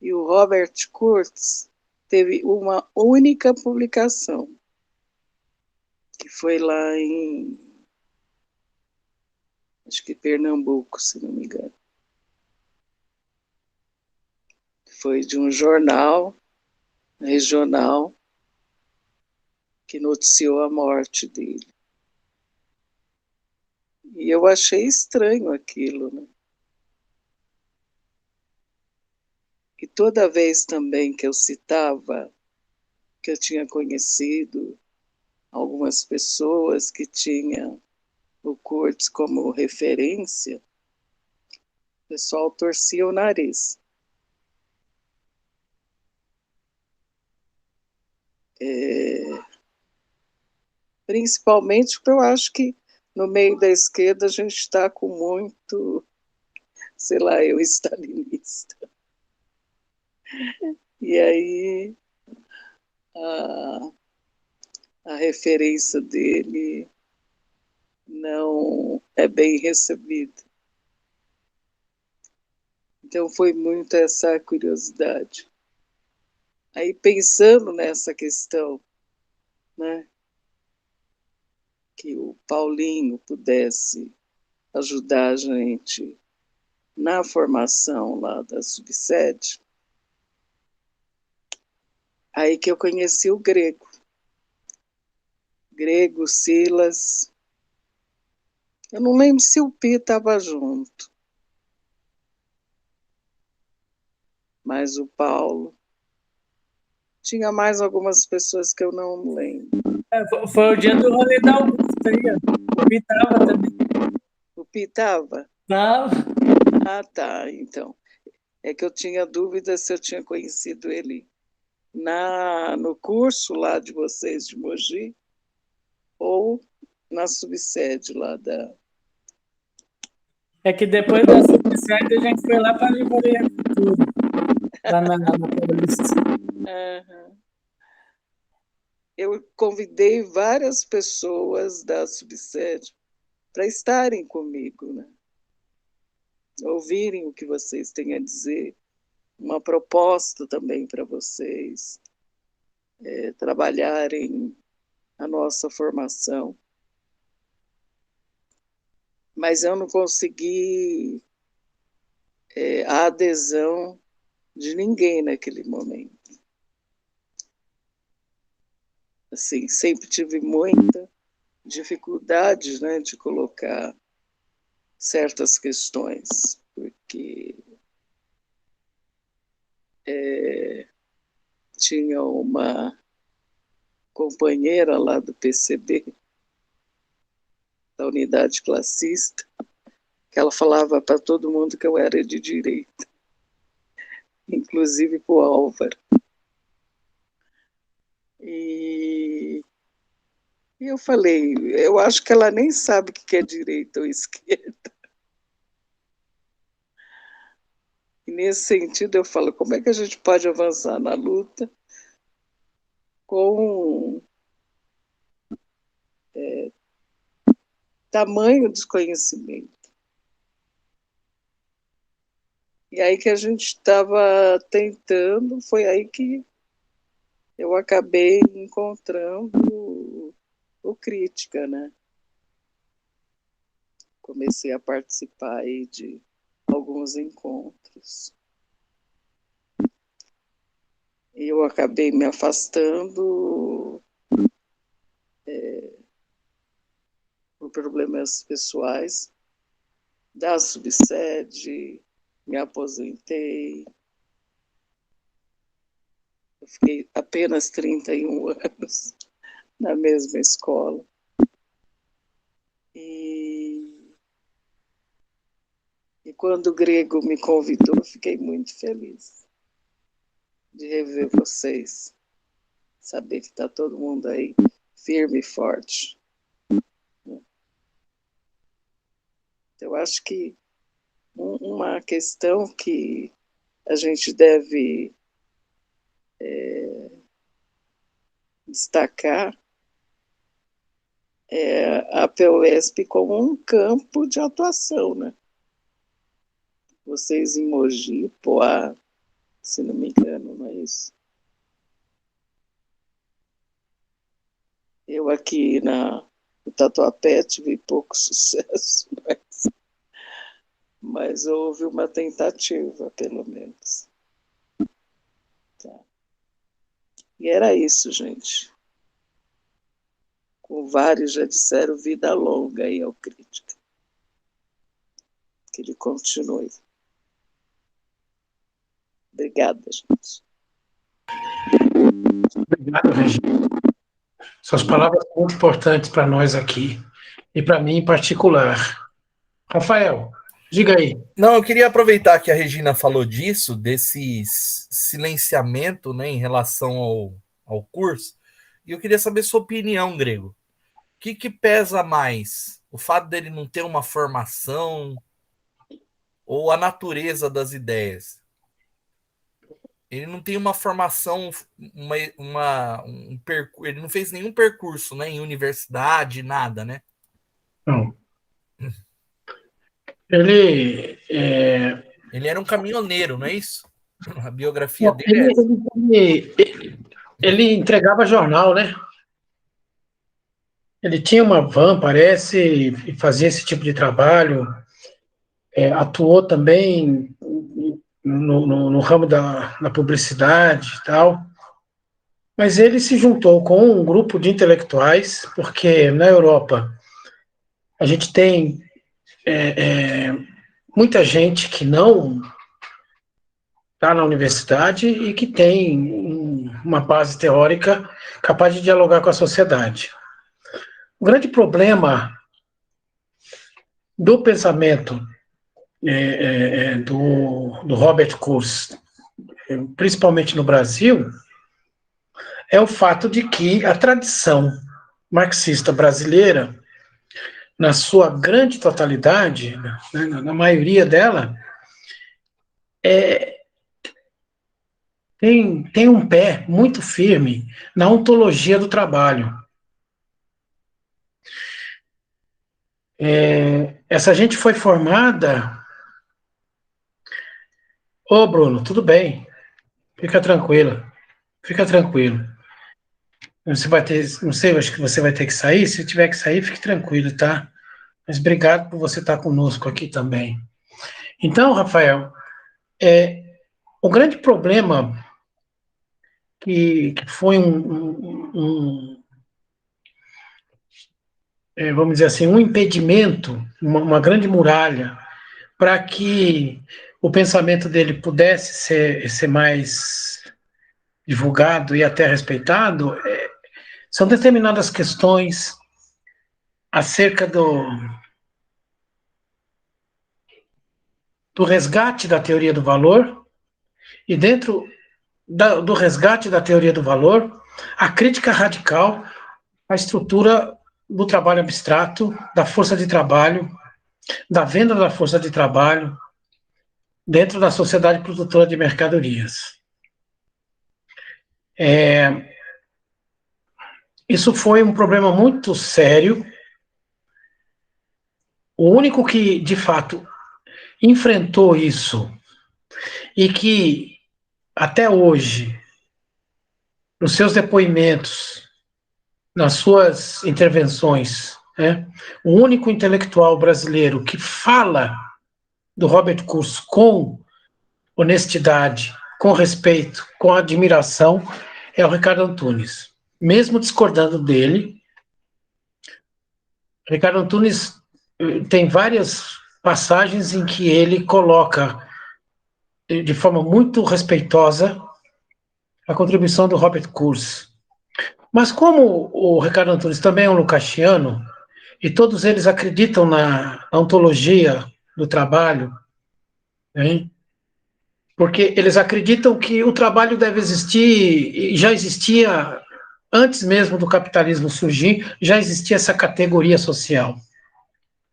E o Robert Kurtz teve uma única publicação, que foi lá em, acho que Pernambuco, se não me engano. Foi de um jornal regional que noticiou a morte dele. E eu achei estranho aquilo, né? E toda vez também que eu citava que eu tinha conhecido algumas pessoas que tinham o Kurtz como referência, o pessoal torcia o nariz. Principalmente porque eu acho que no meio da esquerda a gente está com muito, sei lá, eu stalinista. E aí a referência dele não é bem recebida. Então foi muito essa curiosidade. Aí pensando nessa questão, né, que o Paulinho pudesse ajudar a gente na formação lá da subsede, aí que eu conheci o Grego. Grego, Silas. Eu não lembro se o Pi estava junto, mas o Paulo. Tinha mais algumas pessoas que eu não lembro. Foi o dia do rolê da Augusta aí, ó. O Pi tava também. O Pi estava? Tava. Ah, tá, então. É que eu tinha dúvida se eu tinha conhecido ele no curso lá de vocês de Mogi ou na subsede lá da... É que depois da subsede a gente foi lá para a Livraria Futuro, lá na Paulista. Uhum. Eu convidei várias pessoas da subsede para estarem comigo, né? Ouvirem o que vocês têm a dizer, uma proposta também para vocês trabalharem a nossa formação. Mas eu não consegui a adesão de ninguém naquele momento. Assim, sempre tive muita dificuldade, né, de colocar certas questões, porque tinha uma companheira lá do PCB, da unidade classista, que ela falava para todo mundo que eu era de direita, inclusive para o Álvaro. E eu falei, eu acho que ela nem sabe o que é direita ou esquerda. E nesse sentido eu falo, como é que a gente pode avançar na luta com tamanho desconhecimento? E aí que a gente estava tentando, foi aí que eu acabei encontrando o Crítica, né? Comecei a participar aí de alguns encontros. E eu acabei me afastando por problemas pessoais da subsede, me aposentei. Eu fiquei apenas 31 anos na mesma escola. E quando o Grego me convidou, eu fiquei muito feliz de rever vocês, saber que está todo mundo aí firme e forte. Eu acho que uma questão que a gente deve destacar é a PUESP como um campo de atuação, né? Vocês em Mogi, Poá, se não me engano, não é isso? Eu aqui no Tatuapé tive pouco sucesso, mas houve uma tentativa, pelo menos. Tá. E era isso, gente. Com vários já disseram vida longa aí ao Crítica. Que ele continue. Obrigada, gente. Obrigado, Regina. Suas palavras são muito importantes para nós aqui, e para mim em particular. Rafael, diga aí. Não, eu queria aproveitar que a Regina falou disso, desse silenciamento, né, em relação ao curso, e eu queria saber sua opinião, Grego. O que pesa mais? O fato dele não ter uma formação ou a natureza das ideias? Ele não tem uma formação, ele não fez nenhum percurso, né, em universidade, nada, né? Não. Ele era um caminhoneiro, não é isso? A biografia dele ele entregava jornal, né? Ele tinha uma van, parece, e fazia esse tipo de trabalho. Atuou também no ramo da publicidade e tal. Mas ele se juntou com um grupo de intelectuais, porque na Europa a gente tem muita gente que não está na universidade e que tem uma base teórica capaz de dialogar com a sociedade. O grande problema do pensamento do Robert Kurz, principalmente no Brasil, é o fato de que a tradição marxista brasileira, na sua grande totalidade, né, na maioria dela, tem um pé muito firme na ontologia do trabalho. Essa gente foi formada... Ô, Bruno, tudo bem. Fica tranquilo. Fica tranquilo. Você vai ter... Não sei, acho que você vai ter que sair. Se tiver que sair, fique tranquilo, tá? Mas obrigado por você estar conosco aqui também. Então, Rafael, o grande problema que foi vamos dizer assim, um impedimento, uma grande muralha, para que o pensamento dele pudesse ser mais divulgado e até respeitado, são determinadas questões acerca do resgate da teoria do valor, e dentro do resgate da teoria do valor, a crítica radical à estrutura do trabalho abstrato, da força de trabalho, da venda da força de trabalho dentro da sociedade produtora de mercadorias. Isso foi um problema muito sério. O único que, de fato, enfrentou isso e que, até hoje, nos seus depoimentos, nas suas intervenções, o único intelectual brasileiro que fala do Robert Kurz com honestidade, com respeito, com admiração, é o Ricardo Antunes. Mesmo discordando dele, Ricardo Antunes tem várias passagens em que ele coloca, de forma muito respeitosa, a contribuição do Robert Kurz. Mas como o Ricardo Antunes também é um lucasiano, e todos eles acreditam na ontologia do trabalho, hein? Porque eles acreditam que o trabalho deve existir, e já existia antes mesmo do capitalismo surgir, já existia essa categoria social,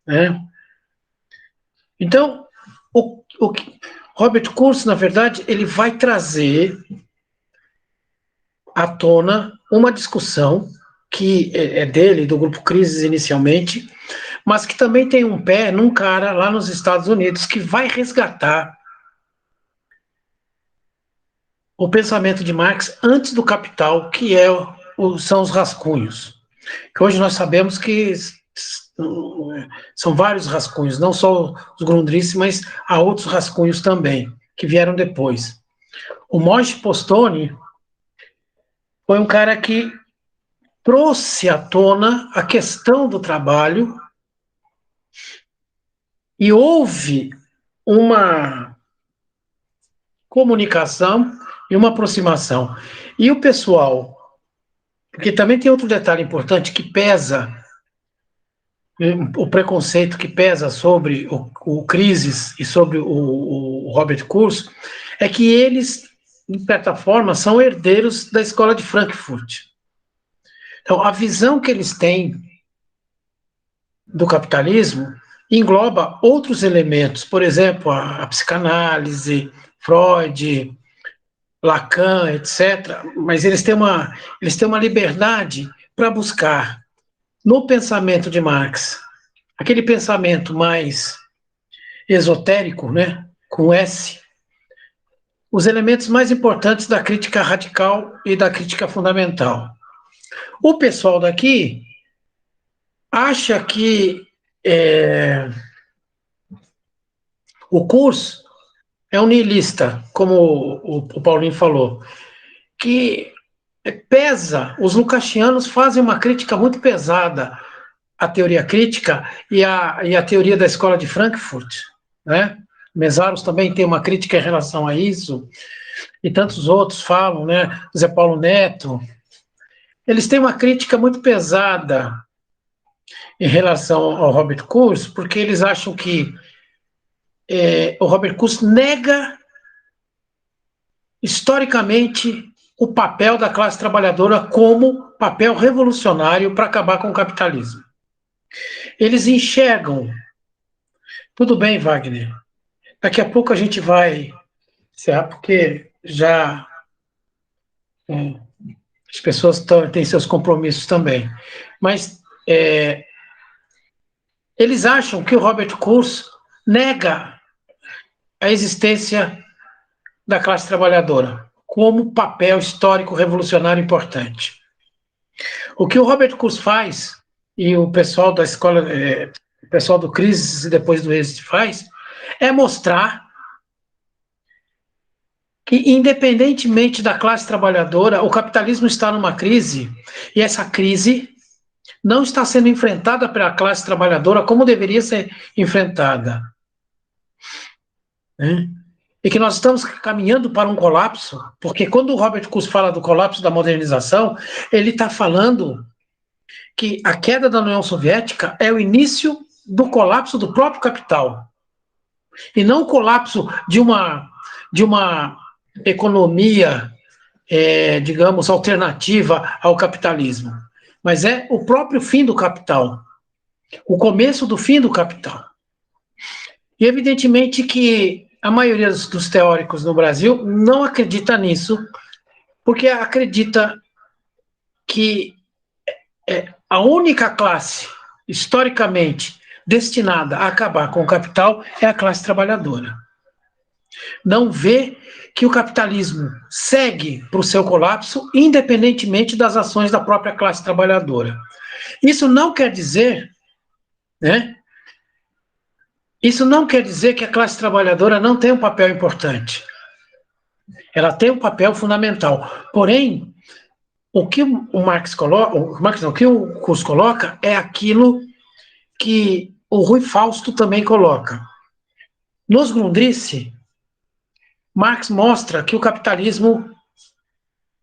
né? Então, o Robert Kurz, na verdade, ele vai trazer à tona uma discussão que é dele, do grupo Crises inicialmente, mas que também tem um pé num cara lá nos Estados Unidos que vai resgatar o pensamento de Marx antes do Capital, que são os rascunhos. Que hoje nós sabemos que são vários rascunhos, não só os Grundrisse, mas há outros rascunhos também, que vieram depois. O Moishe Postone foi um cara que trouxe à tona a questão do trabalho e houve uma comunicação, e uma aproximação. E o pessoal, porque também tem outro detalhe importante que pesa, o preconceito que pesa sobre o Crises e sobre o Robert Kurz, é que eles, de certa forma, são herdeiros da escola de Frankfurt. Então, a visão que eles têm do capitalismo engloba outros elementos, por exemplo, a psicanálise, Freud, Lacan, etc., mas eles têm uma liberdade para buscar no pensamento de Marx, aquele pensamento mais esotérico, né, com S, os elementos mais importantes da crítica radical e da crítica fundamental. O pessoal daqui acha que o curso é um niilista, como o Paulinho falou, que pesa, os lucasianos fazem uma crítica muito pesada à teoria crítica e à teoria da escola de Frankfurt, né? Mesaros também tem uma crítica em relação a isso, e tantos outros falam, né? Zé Paulo Neto. Eles têm uma crítica muito pesada em relação ao Robert Kurz, porque eles acham que o Robert Kurz nega historicamente o papel da classe trabalhadora como papel revolucionário para acabar com o capitalismo. Eles enxergam, tudo bem, Wagner, daqui a pouco a gente vai encerrar, porque já as pessoas têm seus compromissos também, mas eles acham que o Robert Kurz nega a existência da classe trabalhadora como papel histórico revolucionário importante. O que o Robert Kurz faz, e o pessoal da escola, o pessoal do Crises e depois do Exit faz, é mostrar que, independentemente da classe trabalhadora, o capitalismo está numa crise, e essa crise não está sendo enfrentada pela classe trabalhadora como deveria ser enfrentada. E que nós estamos caminhando para um colapso, porque quando o Robert Kurz fala do colapso da modernização, ele está falando que a queda da União Soviética é o início do colapso do próprio capital, e não o colapso de uma economia, digamos, alternativa ao capitalismo, mas é o próprio fim do capital, o começo do fim do capital. E evidentemente que a maioria dos teóricos no Brasil não acredita nisso, porque acredita que a única classe, historicamente, destinada a acabar com o capital é a classe trabalhadora. Não vê que o capitalismo segue para o seu colapso, independentemente das ações da própria classe trabalhadora. Isso não quer dizer, né? Isso não quer dizer que a classe trabalhadora não tem um papel importante. Ela tem um papel fundamental. Porém, o que o Marx coloca, o que o Kurz coloca é aquilo que o Rui Fausto também coloca. Nos Grundrisse, Marx mostra que o capitalismo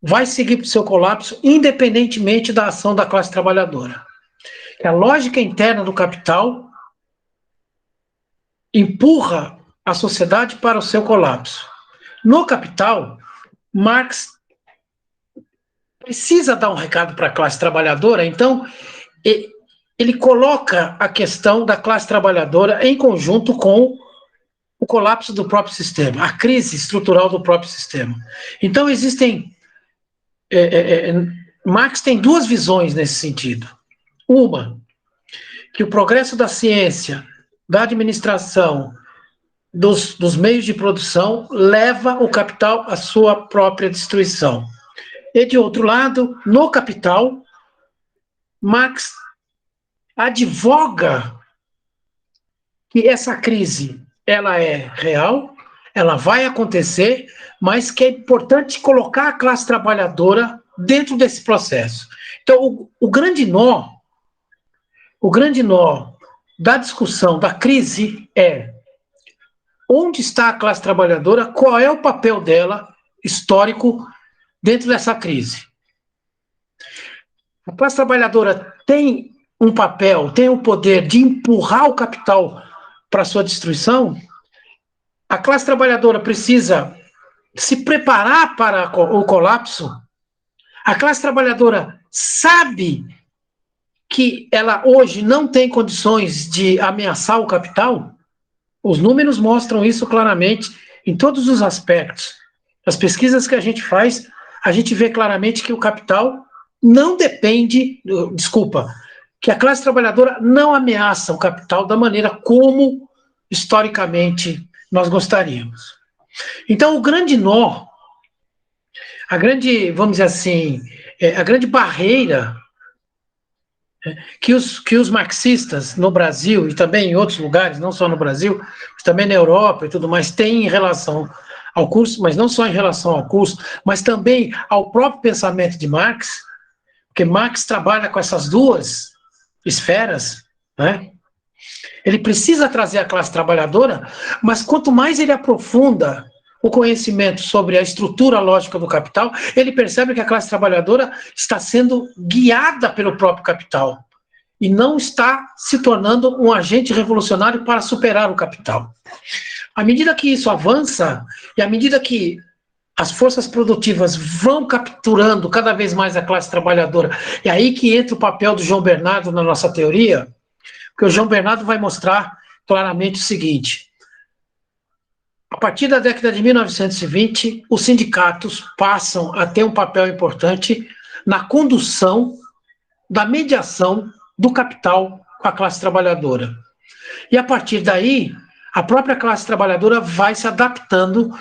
vai seguir para o seu colapso independentemente da ação da classe trabalhadora. A lógica interna do capital empurra a sociedade para o seu colapso. No Capital, Marx precisa dar um recado para a classe trabalhadora, então ele coloca a questão da classe trabalhadora em conjunto com o colapso do próprio sistema, a crise estrutural do próprio sistema. Então existem... Marx tem duas visões nesse sentido. Uma, que o progresso da ciência, da administração, dos meios de produção, leva o capital à sua própria destruição. E, de outro lado, no Capital, Marx advoga que essa crise ela é real, ela vai acontecer, mas que é importante colocar a classe trabalhadora dentro desse processo. Então, o grande nó da discussão da crise é onde está a classe trabalhadora, qual é o papel dela histórico dentro dessa crise. A classe trabalhadora tem um papel, tem o poder de empurrar o capital para sua destruição. A classe trabalhadora precisa se preparar para o colapso. A classe trabalhadora sabe que ela hoje não tem condições de ameaçar o capital. Os números mostram isso claramente em todos os aspectos. As pesquisas que a gente faz, a gente vê claramente que o capital não depende, que a classe trabalhadora não ameaça o capital da maneira como, historicamente, nós gostaríamos. Então, o grande nó, a grande, vamos dizer assim, a grande barreira que os marxistas no Brasil e também em outros lugares, não só no Brasil, mas também na Europa e tudo mais, têm em relação ao curso, mas não só em relação ao curso, mas também ao próprio pensamento de Marx, porque Marx trabalha com essas duas esferas, né? Ele precisa trazer a classe trabalhadora, mas quanto mais ele aprofunda o conhecimento sobre a estrutura lógica do capital, ele percebe que a classe trabalhadora está sendo guiada pelo próprio capital e não está se tornando um agente revolucionário para superar o capital. À medida que isso avança, e à medida que as forças produtivas vão capturando cada vez mais a classe trabalhadora, é aí que entra o papel do João Bernardo na nossa teoria, porque o João Bernardo vai mostrar claramente o seguinte: a partir da década de 1920, os sindicatos passam a ter um papel importante na condução da mediação do capital com a classe trabalhadora. E a partir daí, a própria classe trabalhadora vai se adaptando,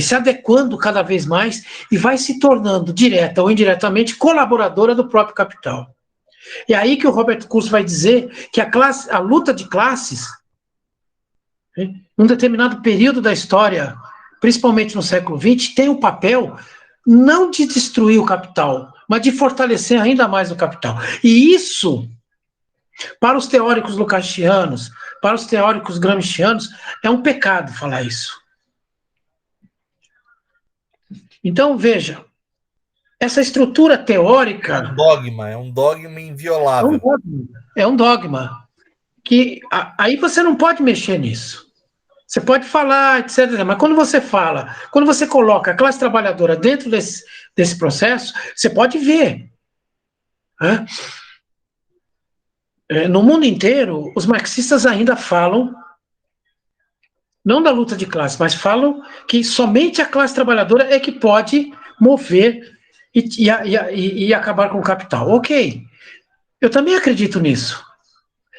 se adequando cada vez mais e vai se tornando, direta ou indiretamente, colaboradora do próprio capital. E é aí que o Robert Kurz vai dizer que a luta de classes, num determinado período da história, principalmente no século XX, tem o papel não de destruir o capital, mas de fortalecer ainda mais o capital. E isso, para os teóricos lukácsianos, para os teóricos gramscianos, é um pecado falar isso. Então, veja, essa estrutura teórica... É um dogma inviolável. É um dogma. Que aí você não pode mexer nisso. Você pode falar, etc. Mas quando você fala, quando você coloca a classe trabalhadora dentro desse processo, você pode ver. Né? No mundo inteiro, os marxistas ainda falam, não da luta de classe, mas falam que somente a classe trabalhadora é que pode mover e acabar com o capital. Ok, eu também acredito nisso.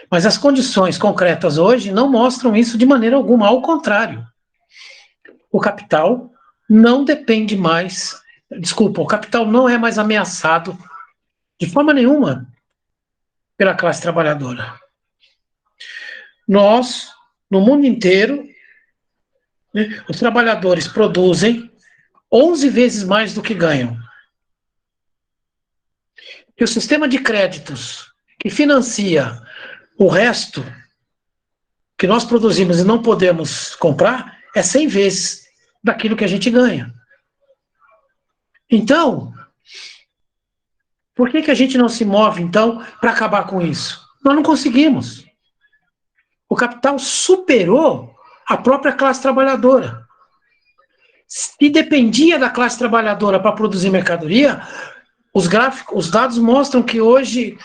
Mas as condições concretas hoje não mostram isso de maneira alguma, ao contrário. O capital não depende mais, o capital não é mais ameaçado de forma nenhuma pela classe trabalhadora. Nós, no mundo inteiro, os trabalhadores produzem 11 vezes mais do que ganham. E o sistema de créditos que financia o resto que nós produzimos e não podemos comprar é 100 vezes daquilo que a gente ganha. Então, por que a gente não se move, então, para acabar com isso? Nós não conseguimos. O capital superou a própria classe trabalhadora. Se dependia da classe trabalhadora para produzir mercadoria, os dados mostram que hoje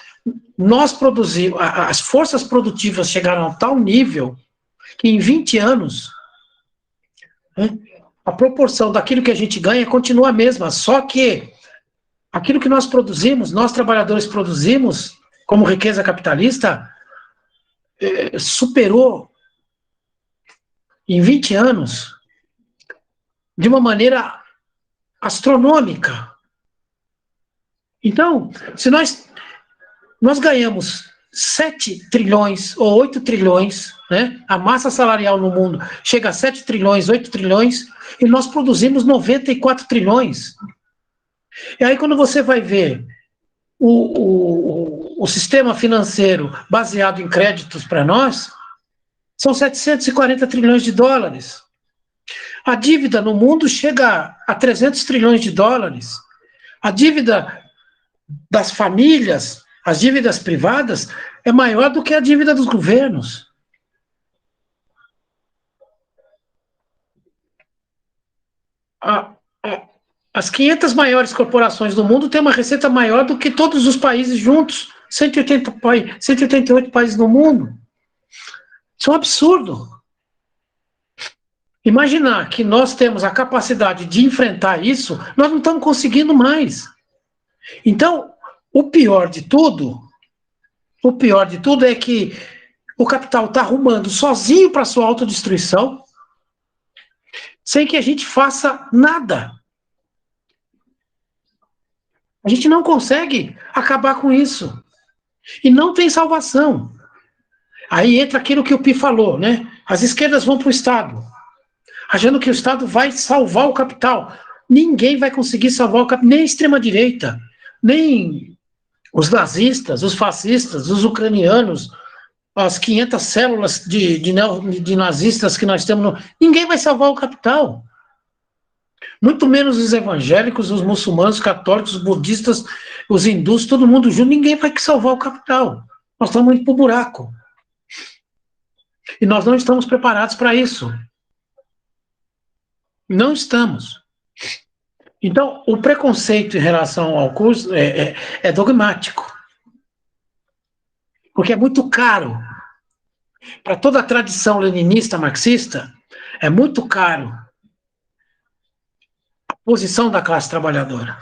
nós produzimos, as forças produtivas chegaram a tal nível que em 20 anos a proporção daquilo que a gente ganha continua a mesma, só que aquilo que nós produzimos, nós trabalhadores produzimos como riqueza capitalista, superou em 20 anos de uma maneira astronômica. Então, se nós ganhamos 7 trilhões ou 8 trilhões, né? A massa salarial no mundo chega a 7 trilhões, 8 trilhões, e nós produzimos 94 trilhões. E aí quando você vai ver o sistema financeiro baseado em créditos para nós, são 740 trilhões de dólares. A dívida no mundo chega a 300 trilhões de dólares. A dívida das famílias, as dívidas privadas, é maior do que a dívida dos governos. As 500 maiores corporações do mundo têm uma receita maior do que todos os países juntos. 188 países no mundo. Isso é um absurdo. Imaginar que nós temos a capacidade de enfrentar isso, nós não estamos conseguindo mais. Então, o pior de tudo é que o capital está arrumando sozinho para sua autodestruição, sem que a gente faça nada. A gente não consegue acabar com isso. E não tem salvação. Aí entra aquilo que o Pi falou, né? As esquerdas vão para o Estado, achando que o Estado vai salvar o capital. Ninguém vai conseguir salvar o capital, nem a extrema-direita, nem os nazistas, os fascistas, os ucranianos, as 500 células de nazistas que nós temos. Ninguém vai salvar o capital. Muito menos os evangélicos, os muçulmanos, os católicos, os budistas, os hindus, todo mundo junto. Ninguém vai salvar o capital. Nós estamos indo para o buraco. E nós não estamos preparados para isso. Não estamos. Então, o preconceito em relação ao curso é dogmático. Porque é muito caro. Para toda a tradição leninista, marxista, é muito caro a posição da classe trabalhadora.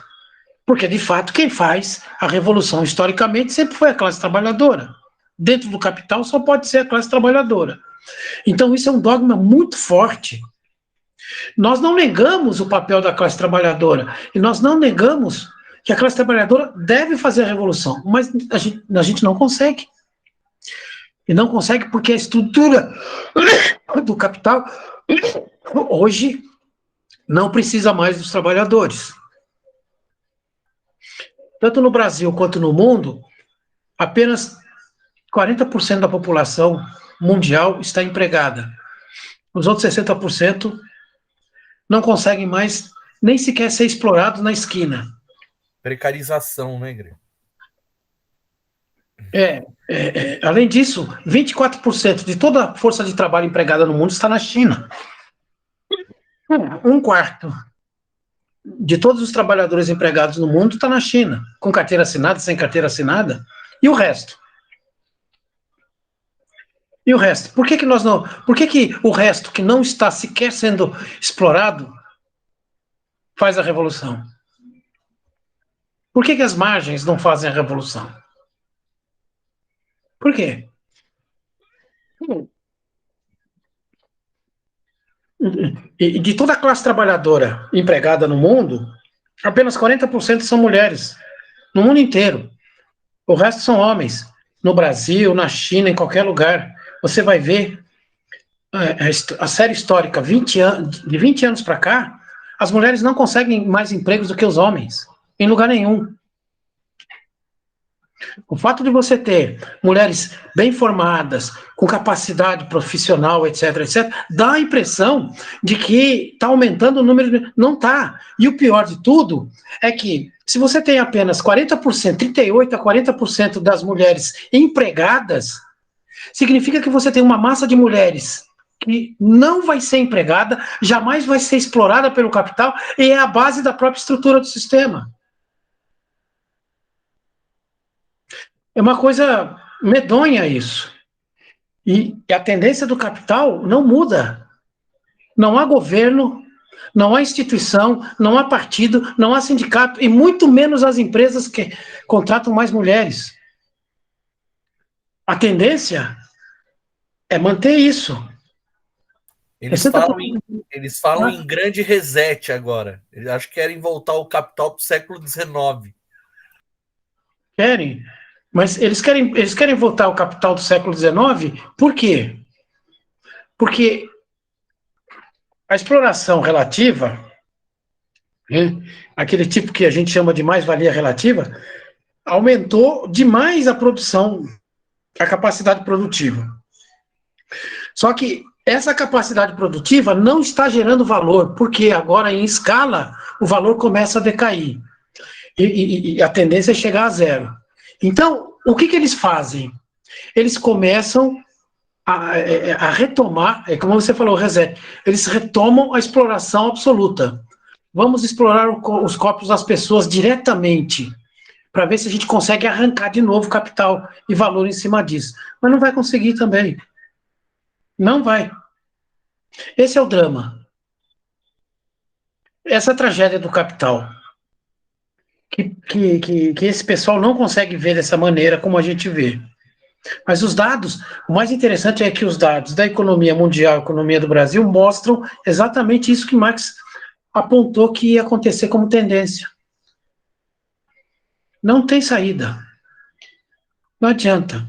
Porque, de fato, quem faz a revolução historicamente sempre foi a classe trabalhadora. Dentro do capital só pode ser a classe trabalhadora. Então, isso é um dogma muito forte. Nós não negamos o papel da classe trabalhadora, e nós não negamos que a classe trabalhadora deve fazer a revolução, mas a gente não consegue. E não consegue porque a estrutura do capital hoje não precisa mais dos trabalhadores. Tanto no Brasil quanto no mundo, apenas 40% da população mundial está empregada. Os outros 60% não conseguem mais nem sequer ser explorados na esquina. Precarização, né, Greg? Além disso, 24% de toda a força de trabalho empregada no mundo está na China. Um quarto de todos os trabalhadores empregados no mundo está na China, com carteira assinada, sem carteira assinada, e o resto? E o resto? Por que o resto que não está sequer sendo explorado faz a revolução? Por que as margens não fazem a revolução? Por quê? E de toda a classe trabalhadora empregada no mundo, apenas 40% são mulheres, no mundo inteiro. O resto são homens. No Brasil, na China, em qualquer lugar. Você vai ver a série histórica, de 20 anos para cá, as mulheres não conseguem mais empregos do que os homens, em lugar nenhum. O fato de você ter mulheres bem formadas, com capacidade profissional, etc., dá a impressão de que está aumentando o número. Não está. E o pior de tudo é que, se você tem apenas 40%, 38% a 40% das mulheres empregadas, significa que você tem uma massa de mulheres que não vai ser empregada, jamais vai ser explorada pelo capital, e é a base da própria estrutura do sistema. É uma coisa medonha isso. E a tendência do capital não muda. Não há governo, não há instituição, não há partido, não há sindicato, e muito menos as empresas que contratam mais mulheres. A tendência é manter isso. Eles falam em grande reset agora. Eles acho que querem voltar o capital para o século XIX. Querem. Mas eles querem voltar ao capital do século XIX, por quê? Porque a exploração relativa, aquele tipo que a gente chama de mais-valia relativa, aumentou demais a produção, a capacidade produtiva. Só que essa capacidade produtiva não está gerando valor, porque agora em escala o valor começa a decair. E a tendência é chegar a zero. Então, o que eles fazem? Eles começam a retomar, como você falou, reset, eles retomam a exploração absoluta. Vamos explorar os corpos das pessoas diretamente, para ver se a gente consegue arrancar de novo capital e valor em cima disso. Mas não vai conseguir também. Não vai. Esse é o drama. Essa é a tragédia do capital. Que esse pessoal não consegue ver dessa maneira como a gente vê. Mas os dados, o mais interessante é que os dados da economia mundial, economia do Brasil, mostram exatamente isso que Marx apontou que ia acontecer como tendência. Não tem saída. Não adianta.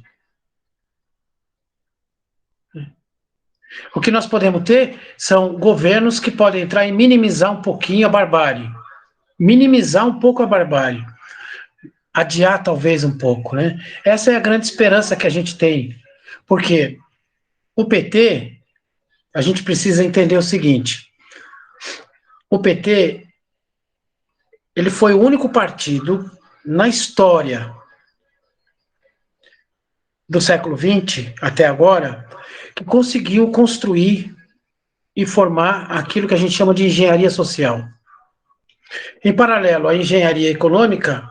O que nós podemos ter são governos que podem entrar e minimizar um pouquinho a barbárie. Minimizar um pouco a barbárie. Adiar talvez um pouco, né? Essa é a grande esperança que a gente tem. Porque o PT, a gente precisa entender o seguinte. O PT, ele foi o único partido na história do século XX até agora que conseguiu construir e formar aquilo que a gente chama de engenharia social. Em paralelo à engenharia econômica,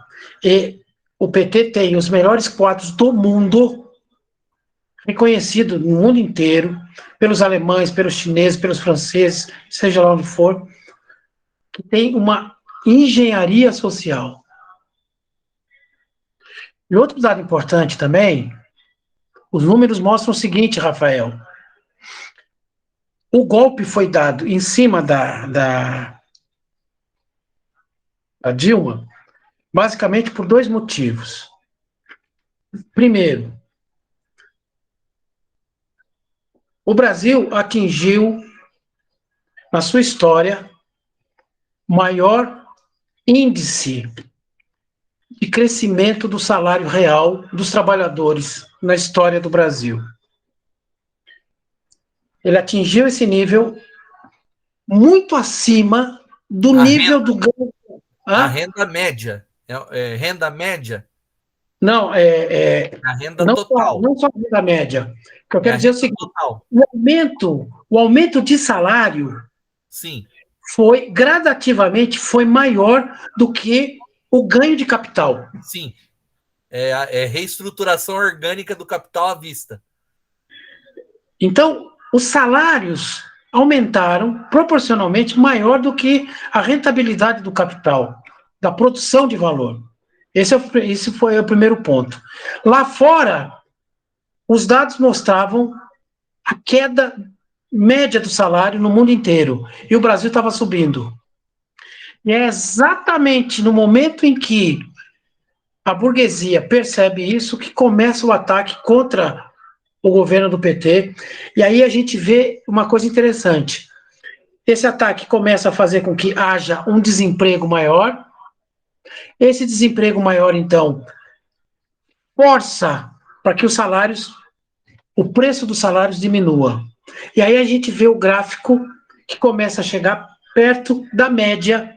o PT tem os melhores quadros do mundo, reconhecido no mundo inteiro, pelos alemães, pelos chineses, pelos franceses, seja lá onde for, que tem uma engenharia social. E outro dado importante também, os números mostram o seguinte, Rafael. O golpe foi dado em cima da Dilma, basicamente por dois motivos. Primeiro, o Brasil atingiu, na sua história, o maior índice de crescimento do salário real dos trabalhadores na história do Brasil. Ele atingiu esse nível muito acima do nível do ganho. A renda média. Renda média? Não, a renda não total. Não só a renda média. O que eu quero dizer é o seguinte: o aumento de salário, sim, gradativamente foi maior do que o ganho de capital. Sim. É reestruturação orgânica do capital à vista. Então, os salários aumentaram proporcionalmente maior do que a rentabilidade do capital, da produção de valor. Esse foi o primeiro ponto. Lá fora, os dados mostravam a queda média do salário no mundo inteiro, e o Brasil estava subindo. E é exatamente no momento em que a burguesia percebe isso que começa o ataque contra o governo do PT, e aí a gente vê uma coisa interessante. Esse ataque começa a fazer com que haja um desemprego maior. Esse desemprego maior, então, força para que o preço dos salários diminua. E aí a gente vê o gráfico que começa a chegar perto da média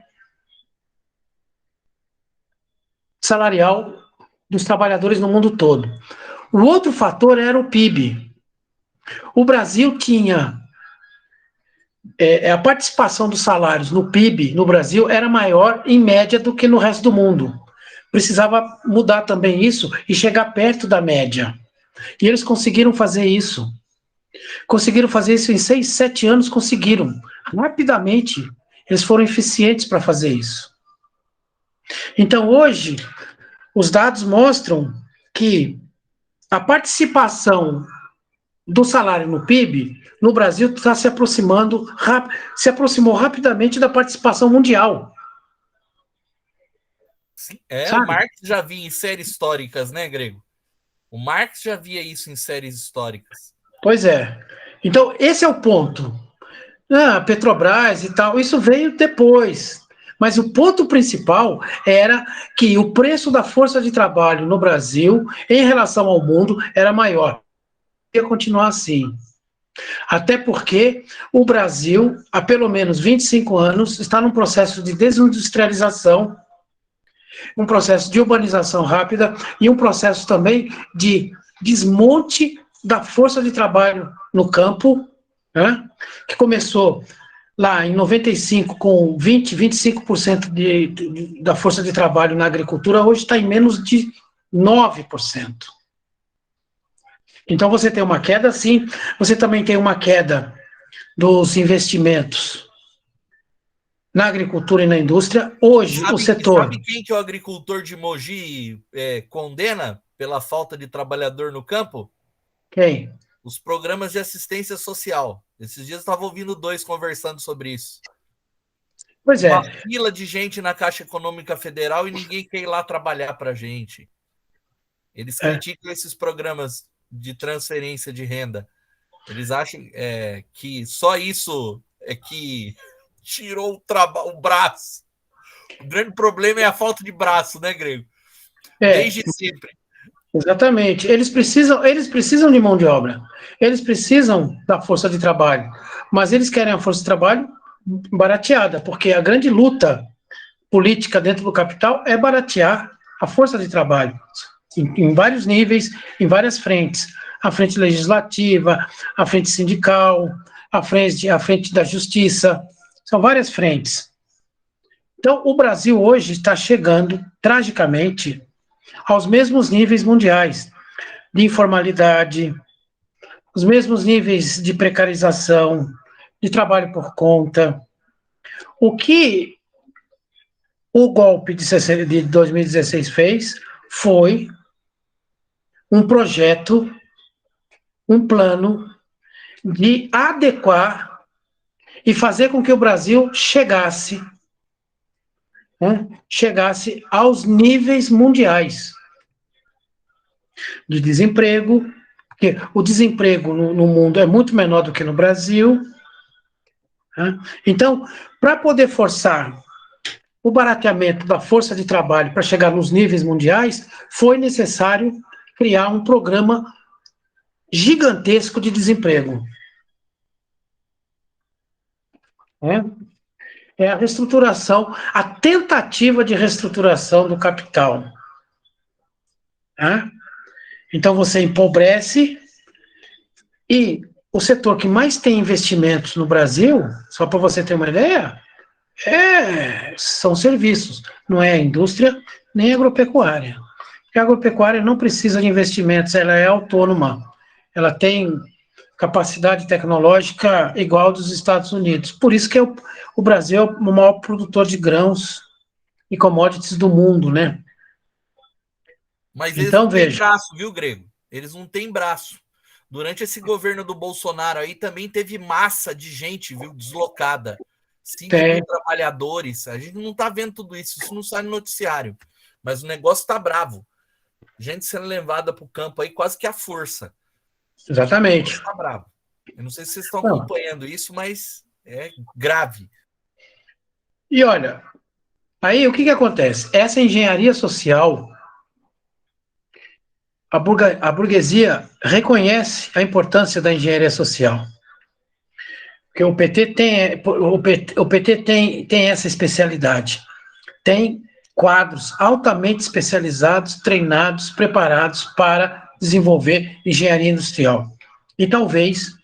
salarial dos trabalhadores no mundo todo. O outro fator era o PIB. O Brasil tinha... a participação dos salários no PIB no Brasil era maior, em média, do que no resto do mundo. Precisava mudar também isso e chegar perto da média. E eles conseguiram fazer isso. Conseguiram fazer isso em 6, 7 anos, conseguiram. Rapidamente, eles foram eficientes para fazer isso. Então, hoje, os dados mostram que a participação do salário no PIB, no Brasil, está se aproximou rapidamente da participação mundial. O Marx já via em séries históricas, né, Grego? O Marx já via isso em séries históricas. Pois é. Então, esse é o ponto. Petrobras e tal, isso veio depois. Mas o ponto principal era que o preço da força de trabalho no Brasil, em relação ao mundo, era maior. Ia continuar assim. Até porque o Brasil, há pelo menos 25 anos, está num processo de desindustrialização, um processo de urbanização rápida e um processo também de desmonte da força de trabalho no campo, né, que começou lá em 95 com 25% da força de trabalho na agricultura, hoje está em menos de 9%. Então você tem uma queda, sim, você também tem uma queda dos investimentos na agricultura e na indústria. Hoje, o setor... Sabe quem que o agricultor de Mogi condena pela falta de trabalhador no campo? Quem? Os programas de assistência social. Esses dias eu estava ouvindo 2 conversando sobre isso. Pois é. Uma fila de gente na Caixa Econômica Federal e ninguém quer ir lá trabalhar para a gente. Eles criticam esses programas de transferência de renda. Eles acham que só isso é que tirou o braço. O grande problema é a falta de braço, né, Grego? Desde sempre. Exatamente. Eles precisam de mão de obra. Eles precisam da força de trabalho. Mas eles querem a força de trabalho barateada, porque a grande luta política dentro do capital é baratear a força de trabalho em vários níveis, em várias frentes. A frente legislativa, a frente sindical, a frente da justiça. São várias frentes. Então, o Brasil hoje está chegando, tragicamente, aos mesmos níveis mundiais de informalidade, os mesmos níveis de precarização, de trabalho por conta. O que o golpe de 2016 fez foi um projeto, um plano de adequar e fazer com que o Brasil chegasse aos níveis mundiais de desemprego, porque o desemprego no mundo é muito menor do que no Brasil. Então, para poder forçar o barateamento da força de trabalho para chegar nos níveis mundiais, foi necessário criar um programa gigantesco de desemprego. É a reestruturação, a tentativa de reestruturação do capital. Então você empobrece e o setor que mais tem investimentos no Brasil, só para você ter uma ideia, são serviços, não é a indústria nem a agropecuária. Porque a agropecuária não precisa de investimentos, ela é autônoma, ela tem capacidade tecnológica igual dos Estados Unidos. Por isso que o Brasil é o maior produtor de grãos e commodities do mundo, né? Mas eles então, não têm braço, viu, Grego? Eles não têm braço. Durante esse governo do Bolsonaro aí também teve massa de gente, viu, deslocada. 5 mil trabalhadores. A gente não está vendo tudo isso, isso não sai no noticiário. Mas o negócio está bravo. Gente sendo levada para o campo aí quase que à força. Exatamente. Está bravo. Eu não sei se vocês estão acompanhando isso, mas é grave. E olha, aí o que acontece? Essa engenharia social, a burguesia reconhece a importância da engenharia social. Porque o PT tem essa especialidade. Tem quadros altamente especializados, treinados, preparados para desenvolver engenharia industrial. E talvez,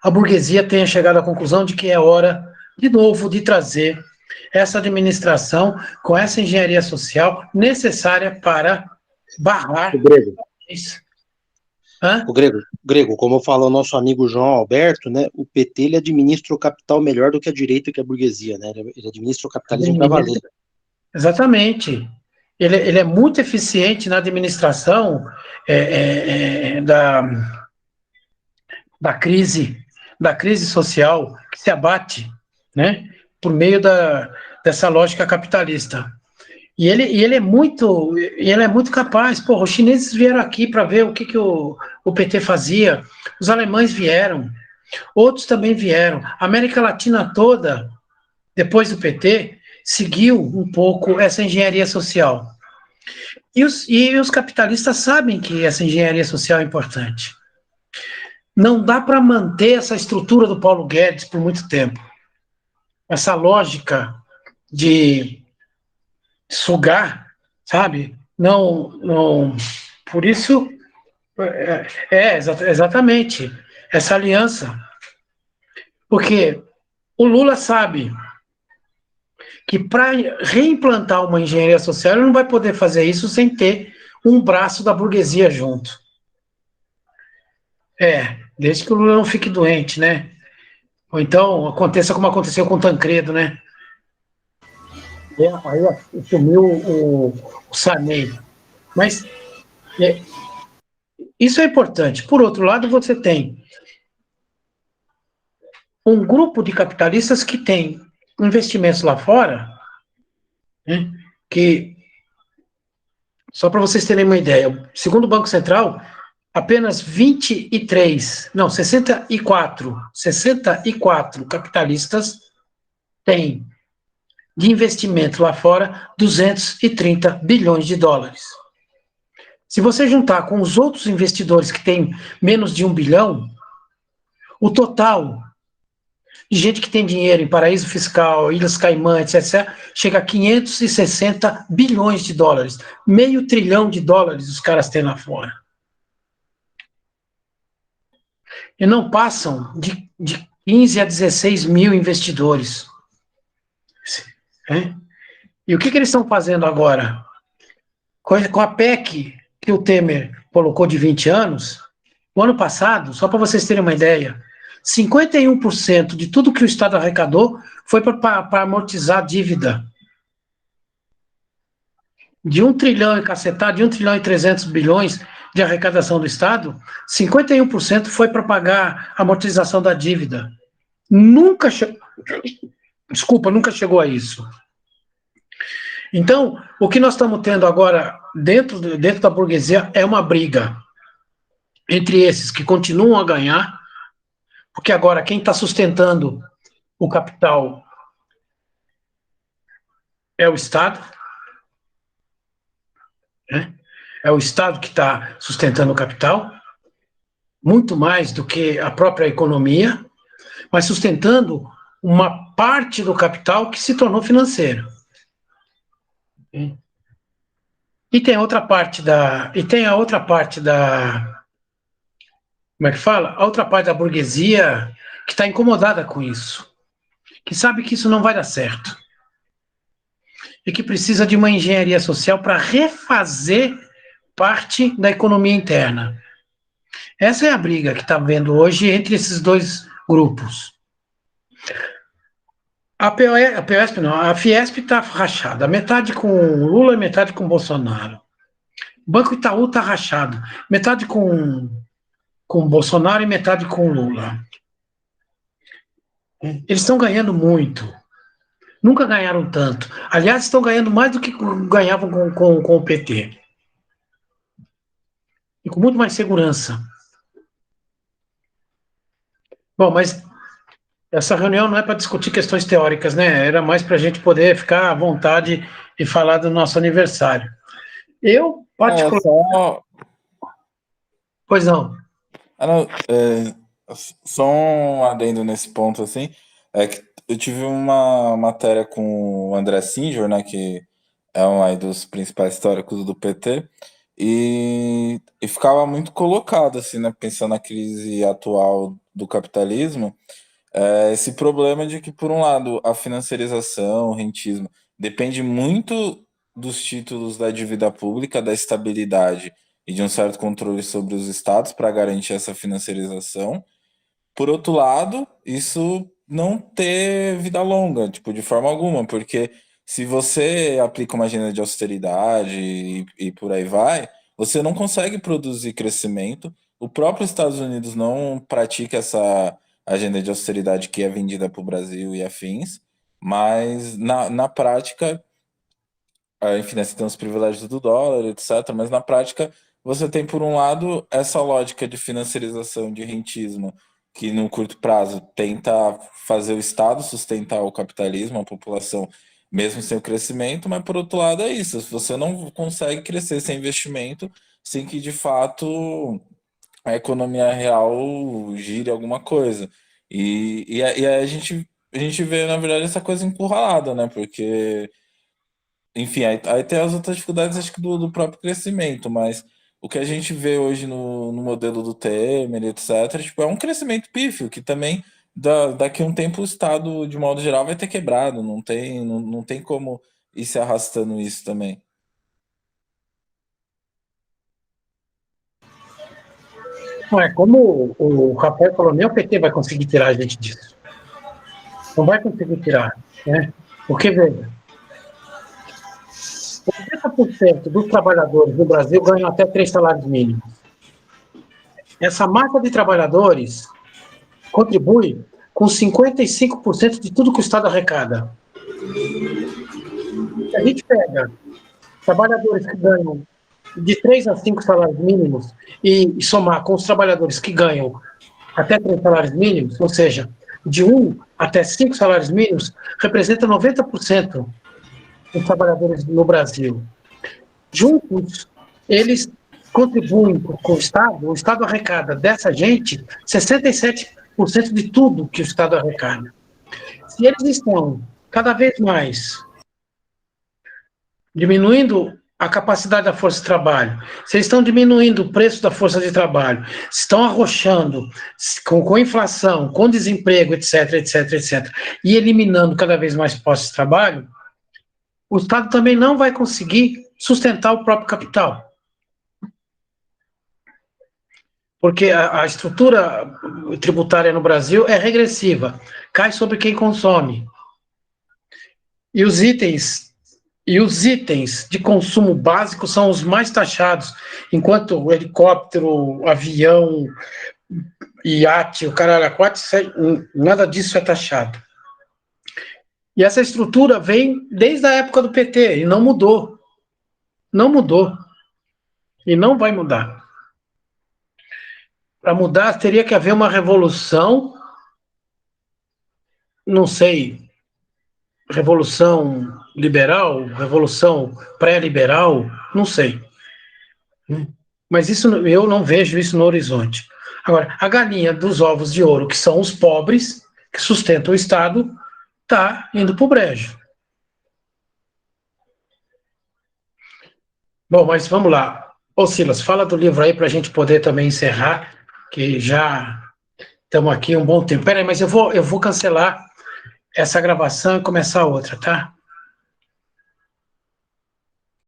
a burguesia tenha chegado à conclusão de que é hora, de novo, de trazer essa administração com essa engenharia social necessária para barrar... O Grego, como falou o nosso amigo João Alberto, né, o PT ele administra o capital melhor do que a direita e que a burguesia, né? Ele administra o capitalismo para valer. Exatamente. Ele é muito eficiente na administração da crise social que se abate, né, por meio dessa lógica capitalista. E ele é muito capaz. Porra, os chineses vieram aqui para ver o que o PT fazia, os alemães vieram, outros também vieram. A América Latina toda, depois do PT, seguiu um pouco essa engenharia social. E os capitalistas sabem que essa engenharia social é importante. Não dá para manter essa estrutura do Paulo Guedes por muito tempo. Essa lógica de sugar, sabe? Não. Por isso, exatamente, essa aliança. Porque o Lula sabe que para reimplantar uma engenharia social, ele não vai poder fazer isso sem ter um braço da burguesia junto. Desde que o Lula não fique doente, né? Ou então aconteça como aconteceu com o Tancredo, né? Aí sumiu o Sarney. Mas isso é importante. Por outro lado, você tem um grupo de capitalistas que tem investimentos lá fora, né, que, só para vocês terem uma ideia, segundo o Banco Central, apenas 64 capitalistas têm de investimento lá fora 230 bilhões de dólares. Se você juntar com os outros investidores que têm menos de 1 bilhão, o total de gente que tem dinheiro em paraíso fiscal, Ilhas Caimã, etc., chega a 560 bilhões de dólares. $500 bilhão os caras têm lá fora. E não passam de 15 a 16 mil investidores. E o que eles estão fazendo agora? Com a PEC que o Temer colocou de 20 anos, o ano passado, só para vocês terem uma ideia, 51% de tudo que o Estado arrecadou foi para amortizar a dívida. De 1 trilhão e cacetada, de 1 trilhão e 300 bilhões de arrecadação do Estado, 51% foi para pagar a amortização da dívida. Nunca chegou a isso. Então, o que nós estamos tendo agora dentro da burguesia é uma briga entre esses que continuam a ganhar, porque agora quem está sustentando o capital é o Estado, né? É o Estado que está sustentando o capital, muito mais do que a própria economia, mas sustentando uma parte do capital que se tornou financeiro. E tem a outra parte como é que fala? A outra parte da burguesia que está incomodada com isso, que sabe que isso não vai dar certo e que precisa de uma engenharia social para refazer parte da economia interna. Essa é a briga que está havendo hoje entre esses dois grupos. A Fiesp está rachada, metade com Lula e metade com Bolsonaro. O Banco Itaú está rachado, metade com Bolsonaro e metade com Lula. Eles estão ganhando muito. Nunca ganharam tanto. Aliás, estão ganhando mais do que ganhavam com o PT. E com muito mais segurança. Bom, mas essa reunião não é para discutir questões teóricas, né? Era mais para a gente poder ficar à vontade e falar do nosso aniversário. Eu, particularmente... Pois não. Só um adendo nesse ponto, assim, é que eu tive uma matéria com o André Singer, né, que é um dos principais históricos do PT, e ficava muito colocado, assim, né, pensando na crise atual do capitalismo, esse problema de que, por um lado, a financiarização, o rentismo, depende muito dos títulos da dívida pública, da estabilidade e de um certo controle sobre os estados para garantir essa financiarização. Por outro lado, isso não ter vida longa, tipo, de forma alguma, porque se você aplica uma agenda de austeridade e por aí vai, você não consegue produzir crescimento. O próprio Estados Unidos não pratica essa agenda de austeridade que é vendida para o Brasil e afins, mas na prática, enfim, né, você tem os privilégios do dólar, etc., mas na prática você tem, por um lado, essa lógica de financiarização, de rentismo, que no curto prazo tenta fazer o Estado sustentar o capitalismo, a população, mesmo sem o crescimento, mas por outro lado é isso, você não consegue crescer sem investimento, sem que de fato a economia real gire alguma coisa. E aí a gente vê, na verdade, essa coisa encurralada, né? Porque, enfim, aí tem as outras dificuldades, acho que do próprio crescimento, mas o que a gente vê hoje no modelo do Temer, etc., tipo, é um crescimento pífio, que também daqui a um tempo o Estado, de modo geral, vai ter quebrado, não tem como ir se arrastando isso também. Não é como o Rafael falou, nem o PT vai conseguir tirar a gente disso. Não vai conseguir tirar, né? Porque, veja, 80% dos trabalhadores no Brasil ganham até 3 salários mínimos. Essa massa de trabalhadores contribui com 55% de tudo que o Estado arrecada. Se a gente pega trabalhadores que ganham de 3 a 5 salários mínimos e somar com os trabalhadores que ganham até 3 salários mínimos, ou seja, de 1 até 5 salários mínimos, representa 90% dos trabalhadores no Brasil. Juntos, eles contribuem com o Estado arrecada dessa gente 67% de tudo que o Estado arrecada. Se eles estão cada vez mais diminuindo a capacidade da força de trabalho, se eles estão diminuindo o preço da força de trabalho, se estão arrochando com inflação, com desemprego, etc., etc., etc., e eliminando cada vez mais postos de trabalho, o Estado também não vai conseguir sustentar o próprio capital. Porque a estrutura tributária no Brasil é regressiva, cai sobre quem consome. E os itens de consumo básico são os mais taxados, enquanto o helicóptero, avião, iate, o caralho a quatro, nada disso é taxado. E essa estrutura vem desde a época do PT e não mudou. Não mudou. E não vai mudar. Para mudar, teria que haver uma revolução, não sei, revolução liberal, revolução pré-liberal, não sei. Mas isso eu não vejo isso no horizonte. Agora, a galinha dos ovos de ouro, que são os pobres, que sustentam o Estado, está indo para o brejo. Bom, mas vamos lá. Ô Silas, fala do livro aí para a gente poder também encerrar, que já estamos aqui um bom tempo. Peraí, mas eu vou cancelar essa gravação e começar outra, tá?